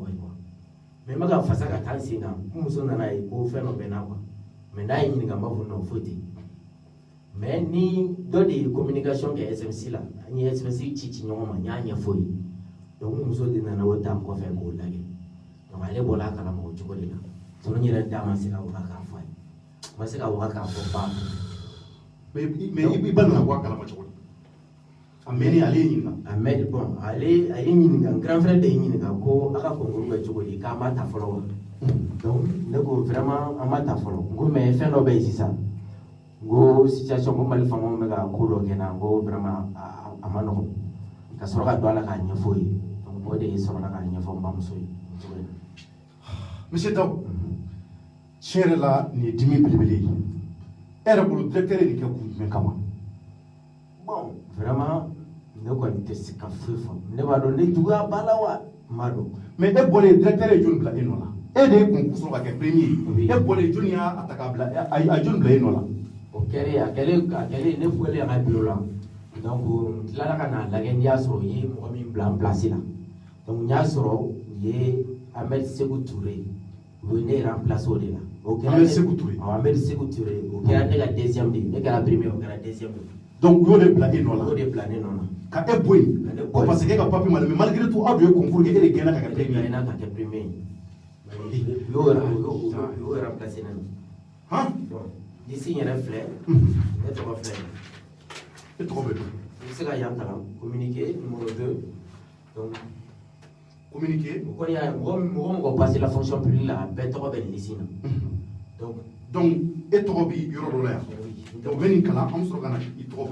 Mais ma face à la singa, Muson and I go fan of Benawa. Mais là, il n'y a pas de footy. Mais ni dans des communications que SMC là, il y a SMC Chichignoma, il y a fouille. Donc, nous sommes dans un autre temps qu'on fait gold again. Donc, allez, voilà, à la mort, tu connais là. Son nom est Damas, c'est à Waka Foy. Moi, c'est à Waka for Pam. Mais il va dans la Waka la moitié. Ameni allez Ahmed bon allez un grand frère de Yininga ko aka ko nguru ko di ka mata follow donc ne ko vraiment amata follow ngo me fait no be sisa ngo situation ko mali famo me ga ko do kena ngo vraiment amano ka soro ka dola ka nya foyi donc bo de soro na ka nya fo mbam soyi monsieur Daw chere la ni dimi bilibili era bulu directeur ni ke ku men kama bon vraiment ne connais pas ce qu'a fait. Ne va donner du gars balawa malo. Mais et pour les directeurs et jeunes bla enola. Et des concours sont avec premier. Et pour les jeunes ya attaquable à jeunes bla enola. Ok, à quel ne faut les rappeler là. Donc là la cana la genia sur y moi mi blanc placé là. Donc nya sur y Ahmed Sékou Touré. Venez remplacer au là. Ok. Ahmed Sékou Touré. Ahmed Sékou Touré. Ok, la deuxième de, ne la première, la deuxième. Donc, vous avez plané non là. Vous avez plané non là. Quand est boy, parce que quand papa mal, mais malgré tout, a dû concours et les gagnants qui premier. Il y en a qui premier. Yo remplacé non. Hein? D'ici il y a un flair. Il y a trois flairs. C'est trop bien. C'est là il y a un talent. Communiquer numéro 2. Donc communiquer. Quand il y a on va passer la fonction publique là, ben trop belle ici. Donc et trop bien euro-dollar. Donc, on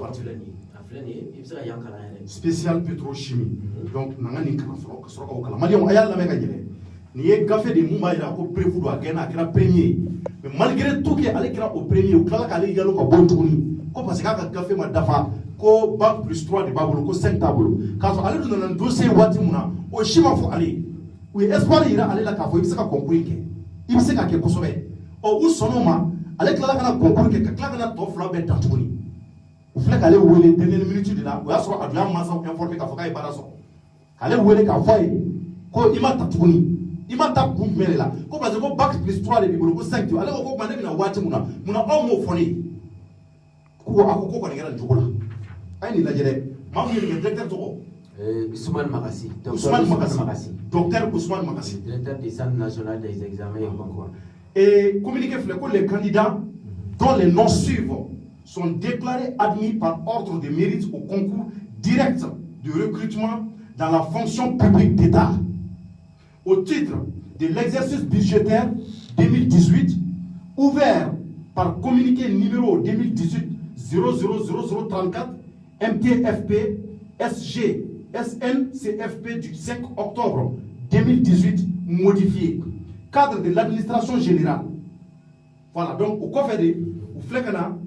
spécial pétrochimie. Donc, on a un ni ye gafe de mumba ira ko prévu do agena kira premier mais malgré tout que aller kira au premier ou kala kala yalo ko bon tourni ko parce que ka gafe ma dafa ko bac plus 3 de babolo ko 5 tableau ka so aller do nan dossier wati muna o shima fo aller oui espoir ira aller la ka fo ibisa ka concours ke ibisa ka ke kosobe o u sonoma aller kala kana concours ke kala kana to fla be tantuni o fla ka aller wele dernière minute de la o ya so aduya masa informer ka fo ka ibara so aller wele ka fo ko ima tantuni il m'a tapé pour me là. Comme parce que bac plus 3 de Bible, 5 tu. Alors qu'on m'a dit na wati muna homophone. Ko akoko ko ngara njugola. Ai ni la jere. Mamu ni directeur to. Ousmane Makassi. Ousmane Makassi. Docteur Ousmane Makassi. Directeur du Centre national des examens et concours. Et communiqué fait que les candidats dont les noms suivants sont déclarés admis par ordre de mérite au concours direct de recrutement dans la fonction publique d'État. Au titre de l'exercice budgétaire 2018, ouvert par communiqué numéro 2018-000034 MTFP SG SNCFP du 5 octobre 2018 modifié. Cadre de l'administration générale. Voilà, donc au coffre de Flekana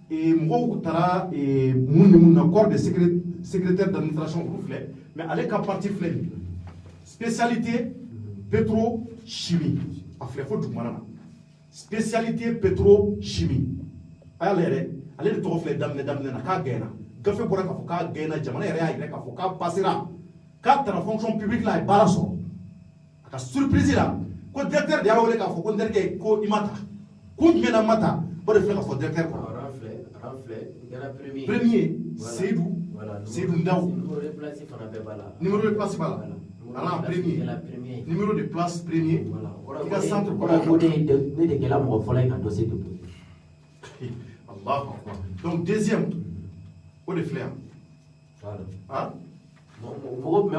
et Mouroutara et Moun corps de secrétaire d'administration, mais allez qu'à partir flemme. Spécialité pétrochimie. Spécialité pétrochimie. Allez de trophée d'amener na kagena. Gafe bora ka foka gena jamana yere ayire ka foka passera. Quatre la fonction publique là et balaso. Ka surprise là. Ko directeur de awole ka foko nderke ko imata. Ko mena mata. Bo de faire ka fo directeur ko. Premier Seydou. Seydou Ndaw. Numéro de place bala. Alors, premier. Numéro de place premier. Il y a centre pour la donc, deuxième, au de flair. Hein? Donc,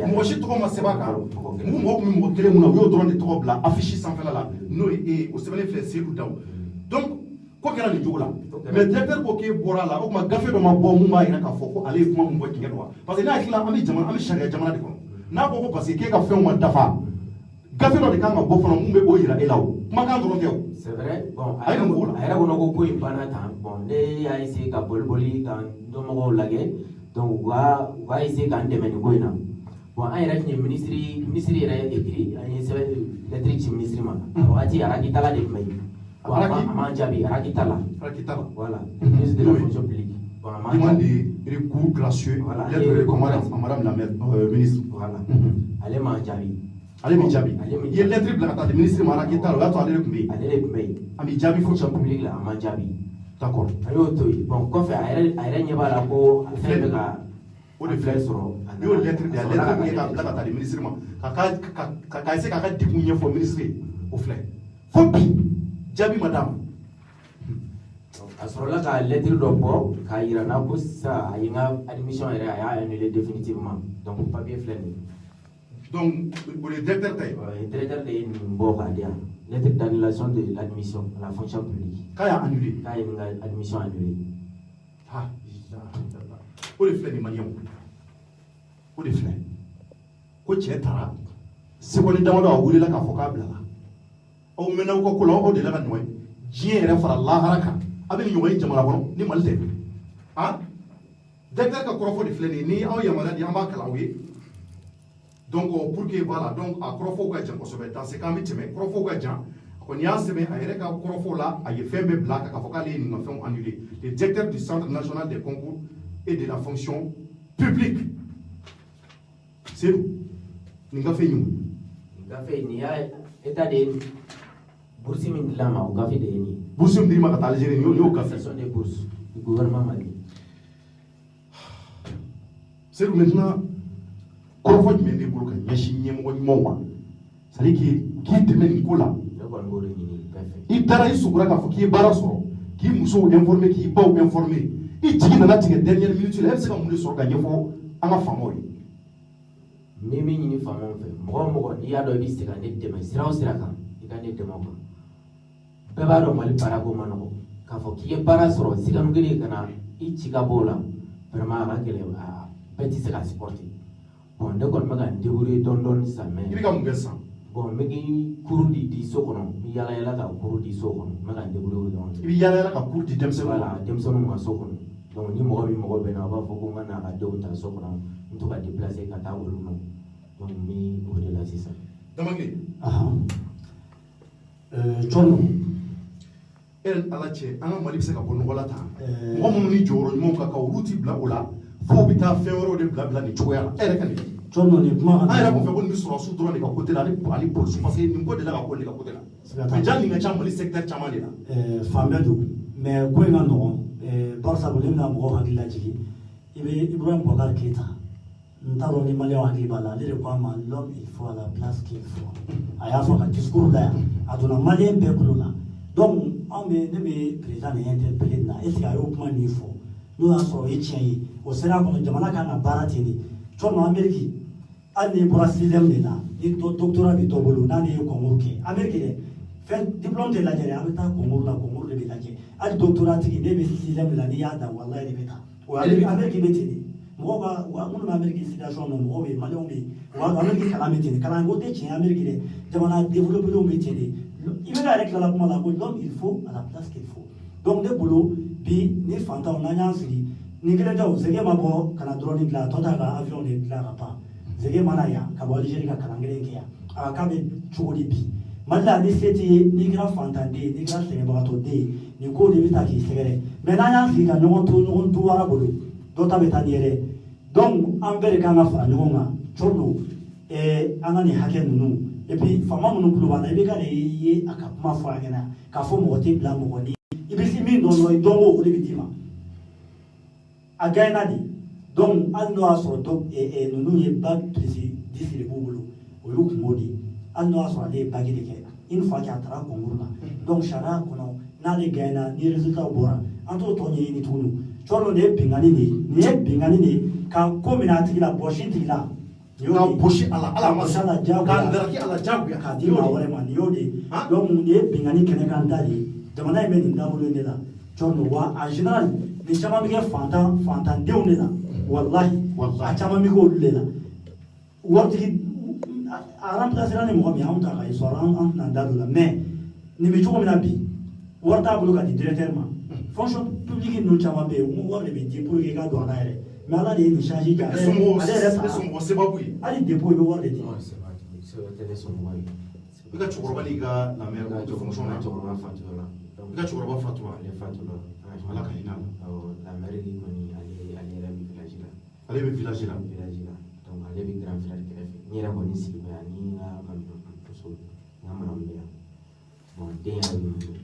moi, je suis trop massé. Moi, je suis trop affiché sans faire là. Nous, et au Sénégal, c'est le down. Donc, ko kɛra nin cogo la mais directeur ko k'e bɔra la o tuma gafe dɔ ma bɔ mun b'a yira k'a fɔ ko ale ye kuma mun fɔ tiɲɛ don wa parce que n'a hakili la an bɛ sariya jamana de kɔnɔ n'a ko ko parce que k'e ka fɛnw ma dafa gafe dɔ de kan ka bɔ fana mun bɛ o yira e la o kumakan dɔrɔn tɛ o. c'est vrai bon a yɛrɛ kɔnɔ ko in banna tan bon ne y'a essayer ka boli ka dɔnmɔgɔw lajɛ donc u ka essayer k'an dɛmɛ nin ko in na bon an yɛrɛ tun ye ministre yɛrɛ écrit an ye sɛbɛn lettre ci ministre ma a wagati Arakitala de tun bɛ yen. A m'an jaabi Arakitala voilà ministre de la fonction publique bon a m'an jaabi demande recours gracieux lettre de commande à madame la ministre voilà ale m'an jaabi ale m'i jaabi i ye lettre bila ka taa di ministre ma Arakitala o y'a to ale de tun bɛ yen ale de tun bɛ yen a m'i jaabi fonction publique la a m'an jaabi d'accord a y'o to yen bon kɔfɛ a yɛrɛ ɲɛ b'a la ko fɛn bɛ ka o de filɛ sɔrɔ n'i y'o lettre di a lettre min ye k'a bila ka taa di ministre ma ka essayer k'a ka degun ɲɛfɔ ministre ye o filɛ fo bi jaabi ma d'a ma a sɔrɔla ka lettre dɔ bɔ k'a yira n na ko sisan a ye n ka admission yɛrɛ a y'a annulé définitivement donc papier filɛ nin ye. donc o ye directeur ta ye. directeur de ye nin bɔ k'a di yan lettre d'annulation de l'admission à la fonction publique. k'a y'a annulé. k'a ye n ka admission annulé. o de filɛ nin maliyɛnw o de filɛ ko cɛ taara seconde damadɔ a welela k'a fɔ k'a bilala aw mɛnna aw ka ko la aw delila ka ɲɔgɔn ye diɲɛ yɛrɛ fara lahara kan a bɛ nin ɲɔgɔn ye jamana kɔnɔ ni mali tɛ directeur ka kɔrɔfɔ de filɛ nin ye ni aw yamaruya di an b'a kalan aw ye donc pour que voilà donc a kɔrɔfɔw ka jan kosɛbɛ dans ce cas an bɛ tɛmɛ kɔrɔfɔw ka jan a kɔni y'a sɛbɛn a yɛrɛ ka kɔrɔfɔw la a ye fɛn bɛɛ bila k'a fɔ k'ale ye nin ka fɛnw annulé le directeur du centre national des concours et de la fonction publique Seydou nin gafe ɲuman gafe nin y'a état de bourse min dilan ma o gafe de ye nin ye bourse min dir'i ma ka taa Algérie nin y'o gafe ce sont des bourses du gouvernement malien Seydou maintenant kɔrɔfɔ jumɛn b'i bolo ka ɲɛsin ɲɛmɔgɔ ɲumanw ma c'est à dire k'i dɛmɛ nin ko la ne kɔni b'o de ɲini bɛɛ fɛ i taara i sugura k'a fɔ k'i ye baara sɔrɔ k'i musow informer k'i baw informer i jigi nana tigɛ dernière minute la e bɛ se ka mun de sɔrɔ ka ɲɛfɔ an ka faamaw ye min bɛ ɲini faamaw fɛ mɔgɔ o mɔgɔ n'i y'a dɔn i bɛ se ka ne dɛmɛ sira o sira kan i ka ne dɛmɛ o kan bɛɛ b'a dɔn Mali baarako ma nɔgɔ k'a fɔ k'i ye baara sɔrɔ siganu kelen ka na i ci ka bɔ o la vraiment a ka gɛlɛn bɛɛ tɛ se ka supporter bon ne kɔni bɛ ka n débrouiller dɔɔni sisan mais i bɛ ka mun kɛ sisan bon n bɛ kuru di so kɔnɔ n bɛ yala yala ka kuru di so kɔnɔ n bɛ ka n débrouiller dɔrɔn i bɛ yala yala ka kuru di denmisɛnninw ma voilà denmisɛnninw ma so kɔnɔ donc ni mɔgɔ min mɔgɔ bɛ na a b'a fɔ ko n ka n'a ka denw ta so kɔnɔ n to ka déplacer ka taa olu nɔ donc n bɛ o de la sisan. Damakɛ Cɔnɔ e ni Ala cɛ an ka Mali bɛ se ka bɔ nɔgɔ la tan mɔgɔ minnu ni jɔyɔrɔ ɲumanw ka kan olu t'i bila o la fo u bɛ taa fɛn wɛrɛw de bila nin cogoya la e yɛrɛ ka nin Cɔnɔ nin kuma an yɛrɛ b'a fɛ ko nin bɛ sɔrɔ su dɔrɔn de ka côté la ani polisi parce que nin ko de la ka ko de ka côté la mais ja nin ka ca Mali secteur caman de la fan bɛɛ don mais ko in ka nɔgɔn barisa ne bɛna mɔgɔw hakili lajigin i bɛ Ibrahim Boubacar Keita n t'a dɔn ni maliyɛnw hakili b'a la ale de ko a ma l'homme il faut à la place qu'il faut a y'a fɔ ka discours la yan a donna maliyɛn bɛɛ kulo la donc anw bɛ ne bɛ président de interpellé nin na est ce que a y'o kuma min fɔ n'o y'a sɔrɔ o ye tiɲɛ ye o sera a kɔnɔ jamana kan ka baara ten de cɔnɔ Amérique hali n'i bɔra sixième de la ni doctorat bɛ dɔ bolo n'a ni ye concours kɛ Amérique dɛ fɛn diplôme tɛ lajɛ dɛ a bɛ taa concours la concours de bɛ lajɛ hali doctorat tigi ne bɛ sixième de la n'i y'a dan walayi de bɛ taa o Amérique bɛ ten de mɔgɔw ka minnu bɛ Amérique situation dɔn mɔgɔw bɛ yen maliyɛnw bɛ yen wa Amérique kalan bɛ ten de kalan ko tɛ tiɲɛ Amérique dɛ jamana développelenw bɛ ten de i bɛ ka yɛrɛ tilala kuma la ko l'homme il faut à la place qu'il faut donc ne bolo bi ni fantanw n'an y'an sigi ni kelen tɛ o sɛgɛ ma bɔ ka na drone dilan tɔ ta ka avion de dilan ka ban sɛgɛ mana yan ka bɔ Algérie ka kalan kelen kɛ yan a k'a bɛ cogo di bi Mali la ni se t'i ye n'i kɛra fantanden ye n'i kɛra sɛgɛnbagatɔ den ye nin ko de bɛ ta k'i sɛgɛrɛ mais n'an y'an sigi ka ɲɔgɔn to ɲɔgɔn du wara bolo dɔ ta bɛ taa ni yɛrɛ donc an bɛɛ de kan ka fara ɲɔgɔn kan cogo don an ka nin hakɛ ninnu et puis faama minnu tulo b'an na i bɛ ka de ye a ka kuma fɔ a ɲɛna k'a fɔ mɔgɔ tɛ bila mɔgɔ ni i bɛ se min dɔn dɔrɔn i dɔn o de bɛ d'i ma a gagnera de donc hali n'o y'a sɔrɔ ninnu ye bac plus 10 de b'u bolo olu tun b'o de hali n'o y'a sɔrɔ ale ye bac de kɛ une fois que a taara concours la donc sariya kɔnɔ n'ale gagnera ni résultat bɔra an t'o tɔ ɲɛɲini tuguni cɔrɔ nin ye bingani de ye nin ye bingani de ye ka ko minɛ a tigi la bɔsi tigi la ka bosi a la ala ma sɔn k'a daraki a la jagoya k'a di maa wɛrɛ ma nin y'o de ye donc nin ye bingani kɛnɛkan ta de ye jamana in bɛ nin taabolo de la cɔrɔ wa en général ni caman bɛ kɛ fantandenw de la walahi a caman bɛ kɛ olu de la waritigi a remplacera ni mɔgɔ min anw ta ka histoire an tɛna da don la mais nin bɛ cogo min na bi wari t'a bolo ka di directeur ma fonction publique ninnu caman bɛ yen wari de bɛ di pour que i ka don a la yɛrɛ mais ala de ye nin change kɛ ale yɛrɛ somɔgɔ sababu ye hali dépôt i bɛ wari de di. I ka cɛkɔrɔba n'i ka lamɛn o tɛ fonction na. cɛkɔrɔba fatura la. I ka cɛkɔrɔba fatura. Ale fatura. Ala ka hinɛ a la. La mairie ni kɔni ale yɛrɛ bɛ village la. Ale bɛ village la. Village la. Donc ale bɛ grand frère kɛrɛfɛ. N yɛrɛ kɔni sigi bɛ yan ni n ka muso n ka mara min bɛ yan. Bon den yɛrɛ bɛ n bolo.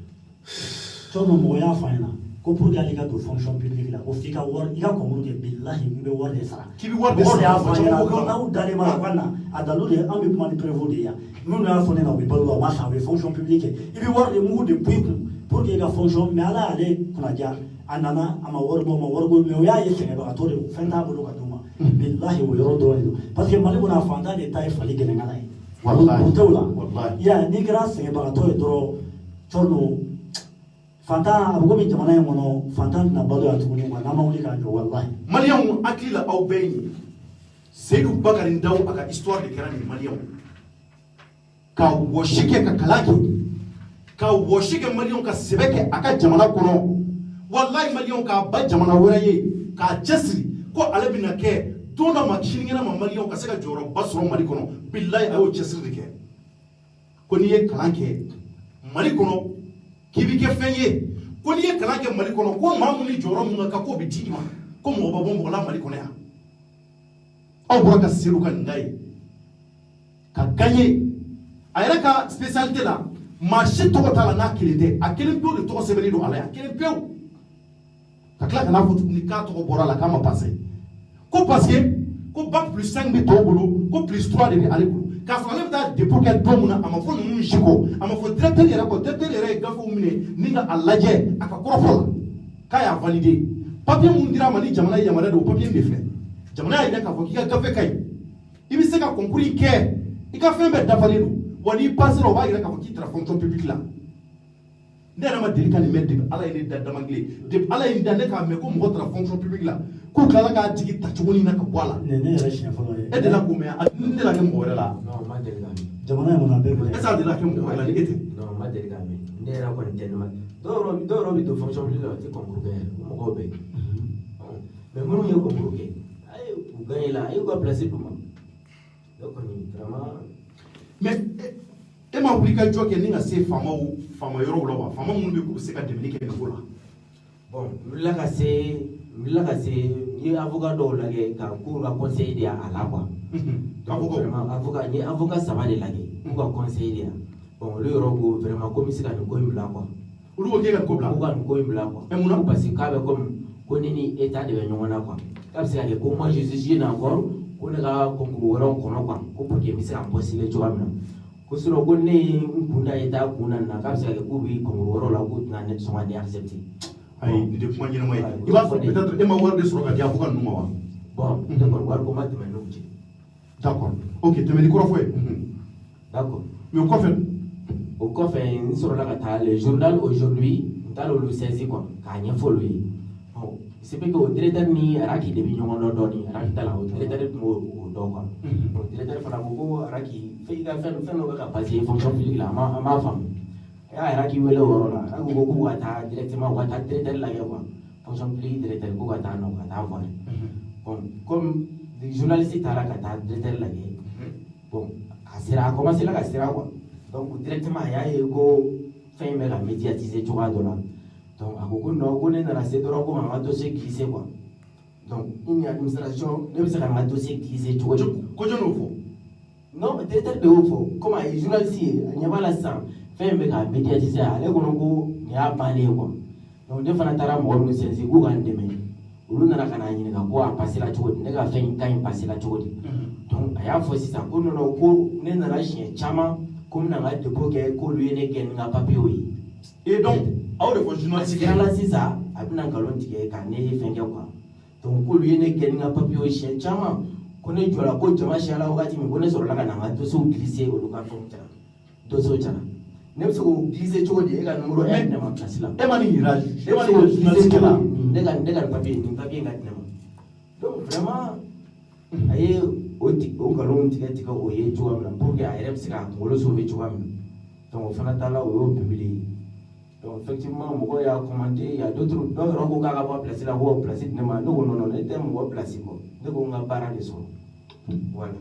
Cɔrɔ mɔgɔ y'a fɔ an ɲɛna ko pour que ale ka don fonction publique la ko f'i ka wari i ka concours kɛ bilahi n bɛ wari de sara. K'i bɛ wari de sara. Mɔgɔ de y'a fɔ an ɲɛna ko n'aw dalen b'a la ka na a dalu de an bɛ kuma ni prévôt de ye yan minnu y'a fɔ ne na u bɛ balo la u ma sɔn a bɛ fonction publique kɛ i bɛ wari de mugu de bɔ i kun pour que i ka fonction mais ala y'ale kunnaja a nana a ma wari bɔ mais o y'a ye sɛgɛnbagatɔ de fɛn t'a bolo ka d'u ma bilahi o yɔrɔ dɔrɔn de don parce que mali kɔnɔ a fantan de ta ye fali gɛlɛnkala ye o tɛ o la i y'a ye n'i kɛra sɛgɛnbagatɔ ye dɔrɔn cɔrɔ fantan a bɛ komi jamana in kɔnɔ fantan tɛna balo yan tuguni n'an ma wuli k'a jɔ walahi. maliyɛnw hakili la aw bɛɛ ye seyidu bakari ndaw a ka histoire de kɛra nin maliyɛnw ka wɔsi kɛ ka kalan kɛ ka wɔsi kɛ maliyɛnw ka sɛbɛ kɛ a ka jamana kɔnɔ walahi maliyɛnw k'a ba jamana wɛrɛ ye k'a cɛsiri ko ale bɛna kɛ don dɔ ma sinikɛnɛ ma maliyɛnw ka se ka jɔyɔrɔba sɔrɔ mali kɔnɔ bilahi a y'o cɛsiri de kɛ ko n'i ye kalan kɛ mali kɔnɔ k'i bɛ kɛ fɛn ye ko n'i ye kalan kɛ mali kɔnɔ ko maa mun ni jɔyɔrɔ mun ka k'o bɛ di i ma ko mɔgɔ bɛ bɔ mɔgɔ la mali kɔnɔ yan aw bɔra ka seyidu ka nin da ye ka gagner a yɛrɛ ka spécialité la maa si tɔgɔ t'a la n'a kelen tɛ a kelen pewu de tɔgɔ sɛbɛnlen don a la yan kelen pewu ka tila ka n'a fɔ tuguni k'a tɔgɔ bɔra a la k'a ma passé ko parce que ko bac plus 5 bɛ tɔw bolo ko plus 3 de bɛ ale bolo k'a sɔrɔ ale bɛ taa dépôt kɛ don min na a ma fɔ ninnu si kɔ a ma fɔ directeur yɛrɛ kɔ directeur yɛrɛ ye gafew minɛ ni ka a lajɛ a ka kɔrɔfɔ la k'a y'a valider papier mun dira a ma ni jamana ye yamaruya de o papier de filɛ jamana y'a yira k'a fɔ k'i ka gafe ka ɲi i bɛ se ka concours in kɛ i ka fɛn bɛɛ dafalen don wa n'i passé la o b'a yira k'a fɔ k'i taara fonction publique la ne yɛrɛ ma deli ka nin mɛn depuis ala ye ne da damakile depuis ala ye n da ne k'a mɛn ko mɔgɔ taara fonction publique la k'u tilala k'a tigi ta cogo min na ka bɔ a la. ne yɛrɛ siɲɛ fɔlɔ ye. e delila k'o mɛn n delila kɛ mɔgɔ wɛrɛ la. non n ma deli ka mɛn. jamana in kɔnɔ a bɛɛ bɛ. est ce que a delila kɛ mɔgɔ wɛrɛ la ni e tɛ. non n ma deli ka mɛn ne yɛrɛ kɔni tɛ ne ma dɔw yɛrɛ bɛ don fonction publique la o tɛ concours kɛ mɔgɔw bɛ mais minnu ye concours kɛ a ye u gagné la a y'u ka place d'u ma ne kɔni vraiment. mais e ma wuli ka jɔ kɛ ni ka se faama yɔrɔw la wa faama minnu bɛ k'u bɛ se ka dɛmɛli kɛ nin ko la. bon n wulila ka se n ye avocat dɔw lajɛ ka k'u ka conseil di a la quoi. avocat n ye avocat 3 de lajɛ k'u ka conseil di yan bon olu yɔrɔ ko vraiment ko n bɛ se ka nin ko in bila quoi. olu ko k'e ka nin ko bila. k'u ka nin ko in bila quoi. mun na parce que k'a bɛ comme ko ne ni état de bɛ ɲɔgɔn na quoi k'a bɛ se ka kɛ ko moi je suis jeune encore ko ne ka concours wɛrɛw kɔnɔ quoi ko pour que n bɛ se ka n postuler cogoya min na. ko sinon ko ne ye n kun da état kun na nin na k'a bɛ se ka kɛ k'u bɛ concours wɛrɛw la k'u tɛna ne sɔn ka ne accepter. ayi nin tɛ kuma ɲɛnama ye i b'a fɔ peut-être e ma wari de sɔrɔ ka di avocat ninnu ma wa. bon ne kɔni wari ko ma tɛmɛ n'u cɛ. d'accord ok tɛmɛni kɔrɔ fɔ ye. d'accord mais o kɔfɛ. o kɔfɛ n sɔrɔla ka taa le journal aujourd'hui n taara olu saisi quoi k'a ɲɛfɔ olu ye bon c'est vrai que o directeur ni araki de bɛ ɲɔgɔn dɔn dɔɔni araki ta la o directeur de tun b'o dɔn quoi bon directeur fana ko ko araki f'i ka fɛn dɔ bɛ ka passer fonction publique la an m'a faamu a y'a araki wele o yɔrɔ la araki ko k'u ka taa directement u ka taa directeur lajɛ quoi fonction publique directeur k'u ka taa nɔ ka taa voir bon comme journaliste taara ka taa directeur lajɛ bon a commencé la ka siran quoi donc directement a y'a ye ko fɛn in bɛ ka médiatiser cogoya dɔ la donc a ko non ko ne nana se dɔrɔn ko n ka dossier glisser quoi donc une administration ne bɛ se ka n ka dossier glisser cogo di. ko jɔn y'o fɔ. non directeur de y'o fɔ comme a ye journaliste ye a ɲɛ b'a la sisan fɛn in bɛ ka médiatiser ale kɔnɔ ko nin y'a bannen ye quoi donc ne fana taara mɔgɔ minnu sɛnsin k'u ka n dɛmɛ olu nana ka na ɲininka ko a passé la cogo di ne ka fɛn in ka ɲi passé la cogo di donc a y'a fɔ sisan ko non ko ne nana siɲɛ caman ko n bɛna n ka dépôt kɛ k'olu ye ne gɛn ni n ka papier ye. et donc aw de fɔ journaliste kɛra la sisan a bɛna nkalon tigɛ ka ne fɛn kɛ quoi donc k'olu ye ne gɛn ni n ka papier ye siɲɛ caman ko ne jɔra ko jama siyala wagati min ko ne sɔrɔla ka na n ka dossier glisser olu ka fɛnw cɛla dossier cɛla ne bɛ se k'o glisser cogo di e ka numéro e di ne ma place la e ma nin yira e ma nin glisser cogo ne ka nin papier ka di ne ma donc vraiment a ye o nkalon tigɛ o ye cogoya min na pour que a yɛrɛ bɛ se k'a kunkolo sauver cogoya min na donc o fana taala o y'o publier donc effectivement mɔgɔw y'a commenté il y a d'autres dɔw yɛrɛ ko k'a ka bɔ place la ko place di ne ma ne ko non non ne tɛ mɔgɔ place bɔ ne ko n ka baara de sɔrɔ voilà.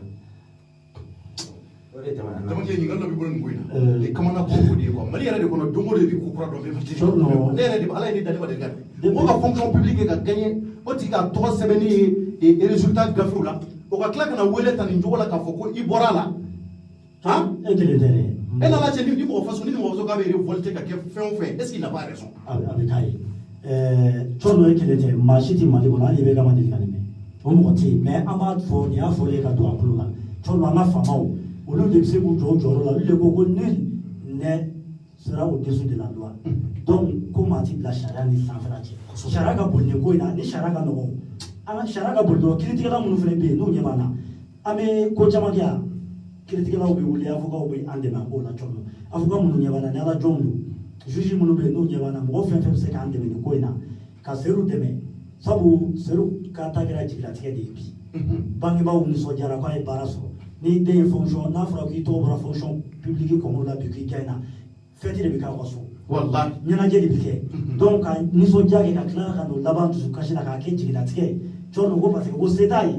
Tamake ɲininkali dɔ b'i bolo nin ko in na ni kamana ko de ye quoi Mali yɛrɛ de kɔnɔ don o don i bɛ ko kura dɔ bɛ ne yɛrɛ de ala ye ne da ne ma deli ka mɔgɔ ka fonction publique ka gagner o tigi ka tɔgɔ sɛbɛnni ye résultat gafew la o ka tila ka na wele ta nin cogo la k'a fɔ ko i bɔra a la han e kelen tɛ dɛ e nana cɛ ni mɔgɔ faso k'a bɛ révolte ka kɛ fɛn o fɛn est ce qu'il n'a pas raison a bɛ k'a ye cɔn dɔ ye kelen tɛ maa si tɛ Mali kɔnɔ hali i bɛ k'a ma deli ka nin mɛn o mɔgɔ tɛ yen mais an b'a fɔ nin y'a fɔlen ka don a tulo la cɔn dɔ an ka faamaw olu de bɛ se k'u jɔ o jɔyɔrɔ la olu de ko ko ne sera au-dessus de la loi donc ko maa ti bila sariya ni sanfɛla cɛ sariya ka boli nin ko in na ni sariya ka nɔgɔn an ka sariya ka boli dɔrɔn kiiritigɛla minnu fana bɛ yen n'u ɲɛ b'an na an bɛ ko caman kɛ yan kiiritigɛlaw bɛ wuli avocat bɛ an dɛmɛ a ko la cogo min avocat minnu ɲɛ b'an na ni ala jɔnw don juge minnu bɛ yen n'u ɲɛ b'an na mɔgɔ fɛn fɛn bɛ se k'an dɛmɛ nin ko in na ka seeru dɛmɛ sabu seeru ka ta kɛra jigilatigɛ de ye bi bangebaaw nisɔndiyara k'a ye baara sɔrɔ ni den ye fonction n'a fɔra k'i tɔgɔ bɔra fonction publique kɔngɔ la bi k'i gagné na fête de bɛ k'a ka so wallahi ɲɛnajɛ de bɛ kɛ donc ka nisɔndiya kɛ ka tila ka n'o laban dusukasi la k'a kɛ jigilatigɛ cɔn ko parce que ko se t'a ye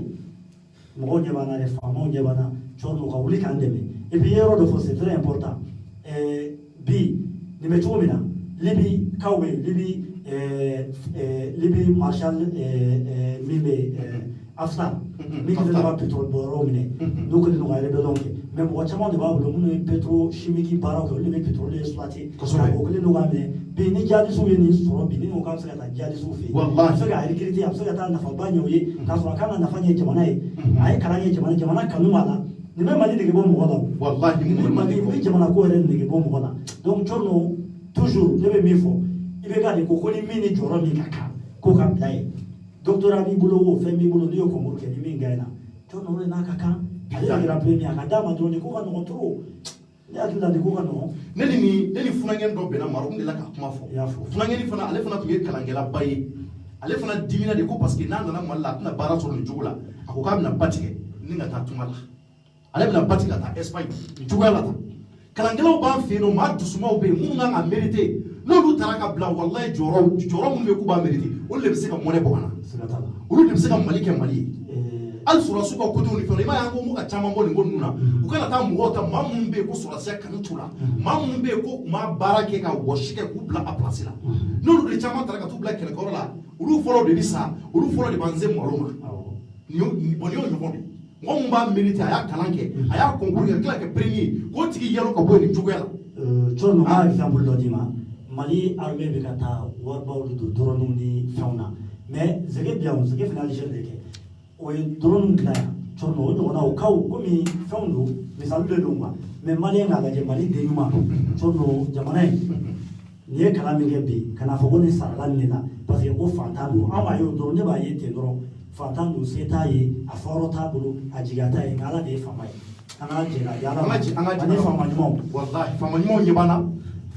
mɔgɔw ɲɛ b'an na dɛ faamaw ɲɛ b'an na cɔn ka wuli k'an dɛmɛ et puis yɔrɔ dɔ fɔ c'est très important bi nin bɛ cogo min na Libi kaw bɛ Libi marshal min bɛ Haftar min kɛlen don ka pétrole bɔyɔrɔw minɛ n'u kɛlen don ka rébellion kɛ mais mɔgɔ caman de b'a bolo minnu ye pétrochimique baaraw kɛ olu bɛ pétrole exploité o kɛlen don k'a minɛ bi ni jihadistes ye nin sɔrɔ bi ni ko k'a bɛ se ka taa jihadistes fɛ yen a bɛ se ka recruter a bɛ se ka taa nafaba ɲɛ o ye k'a sɔrɔ a kan ka nafa ɲɛ jamana ye a ye kalan kɛ jamana kanu b'a la nin bɛ Mali nege bɔ mɔgɔ la wallahi ni jamana ko yɛrɛ nege bɔ mɔgɔ la donc cɔrɔ toujours ne bɛ min fɔ i bɛ ka de ko ni min ni jɔyɔrɔ min ka kan k'o ka bila yen doctorat b'i bolo o fɛn b'i bolo n'i y'o concours kɛ ni min gagne na cɔrɔ o de n'a ka kan ale y'a kɛra premier a ka d'a ma dɔrɔn nin ko ka nɔgɔn trop ne hakili la nin ko ka nɔgɔn ne ni funankɛni dɔ bɛnna Maroc n delila ka kuma fɔ funankɛni fana ale fana tun ye kalankɛlaba ye ale fana dimina de ko parce que n'a nana Mali la a tɛna baara sɔrɔ nin cogo la a ko k'a bɛna ba tigɛ ni ka taa tunga la ale bɛna ba tigɛ ka taa Espagne nin cogoya la tan kalankɛlaw b'an fɛ yen nɔ maa dusumaw bɛ yen minnu kan ka mérité n'olu taara ka bila wallahi jɔyɔrɔ minnu bɛ k'u b'a mérité olu de bɛ se ka mɔnɛ bɔ ka na olu de bɛ se ka Mali kɛ Mali ye hali sɔrɔsiw ka côté ni fɛnw i b'a ye an ko mun ka caman bɔ nin ko ninnu na u kana taa mɔgɔw ta maa minnu bɛ yen ko sɔrɔsiya kanu t'u la maa minnu bɛ yen ko u ma baara kɛ ka wɔsi kɛ k'u bila a place la n'olu de caman taara ka t'u bila kɛlɛkɛyɔrɔ la olu fɔlɔ de bɛ sa olu fɔlɔ de b'an se malo ma nin y'o ɲɔgɔn de mɔgɔ min b'a mérité a y'a kalan kɛ a y'a concours kɛ tila ka kɛ premier k'o tigi yɛlɛ ka bɔ nin cogoya la cɔrɔ n b'a exemple dɔ d'i ma Mali armée bɛ ka taa waribaw de don drone ni fɛnw na mais zɛgɛ bɛ yan zɛgɛ fana Algérie de kɛ o ye drone dilan yan cɔrɔ o ɲɔgɔnna o kaw komi fɛnw don misali de don quoi mais maliyɛn k'a lajɛ Mali den ɲuman cɔrɔ jamana in nin ye kalan min kɛ bi ka n'a fɔ ko nin sarala nin de la parce que ko fantan don an b'a ye o dɔrɔn ne b'a ye ten dɔrɔn fantan don se t'a ye a fɔyɔrɔ t'a bolo a jigiya t'a ye nka Ala de ye faama ye an ka jɛ ka yala ani faama ɲumanw wallahi faama ɲumanw ɲɛ b'an na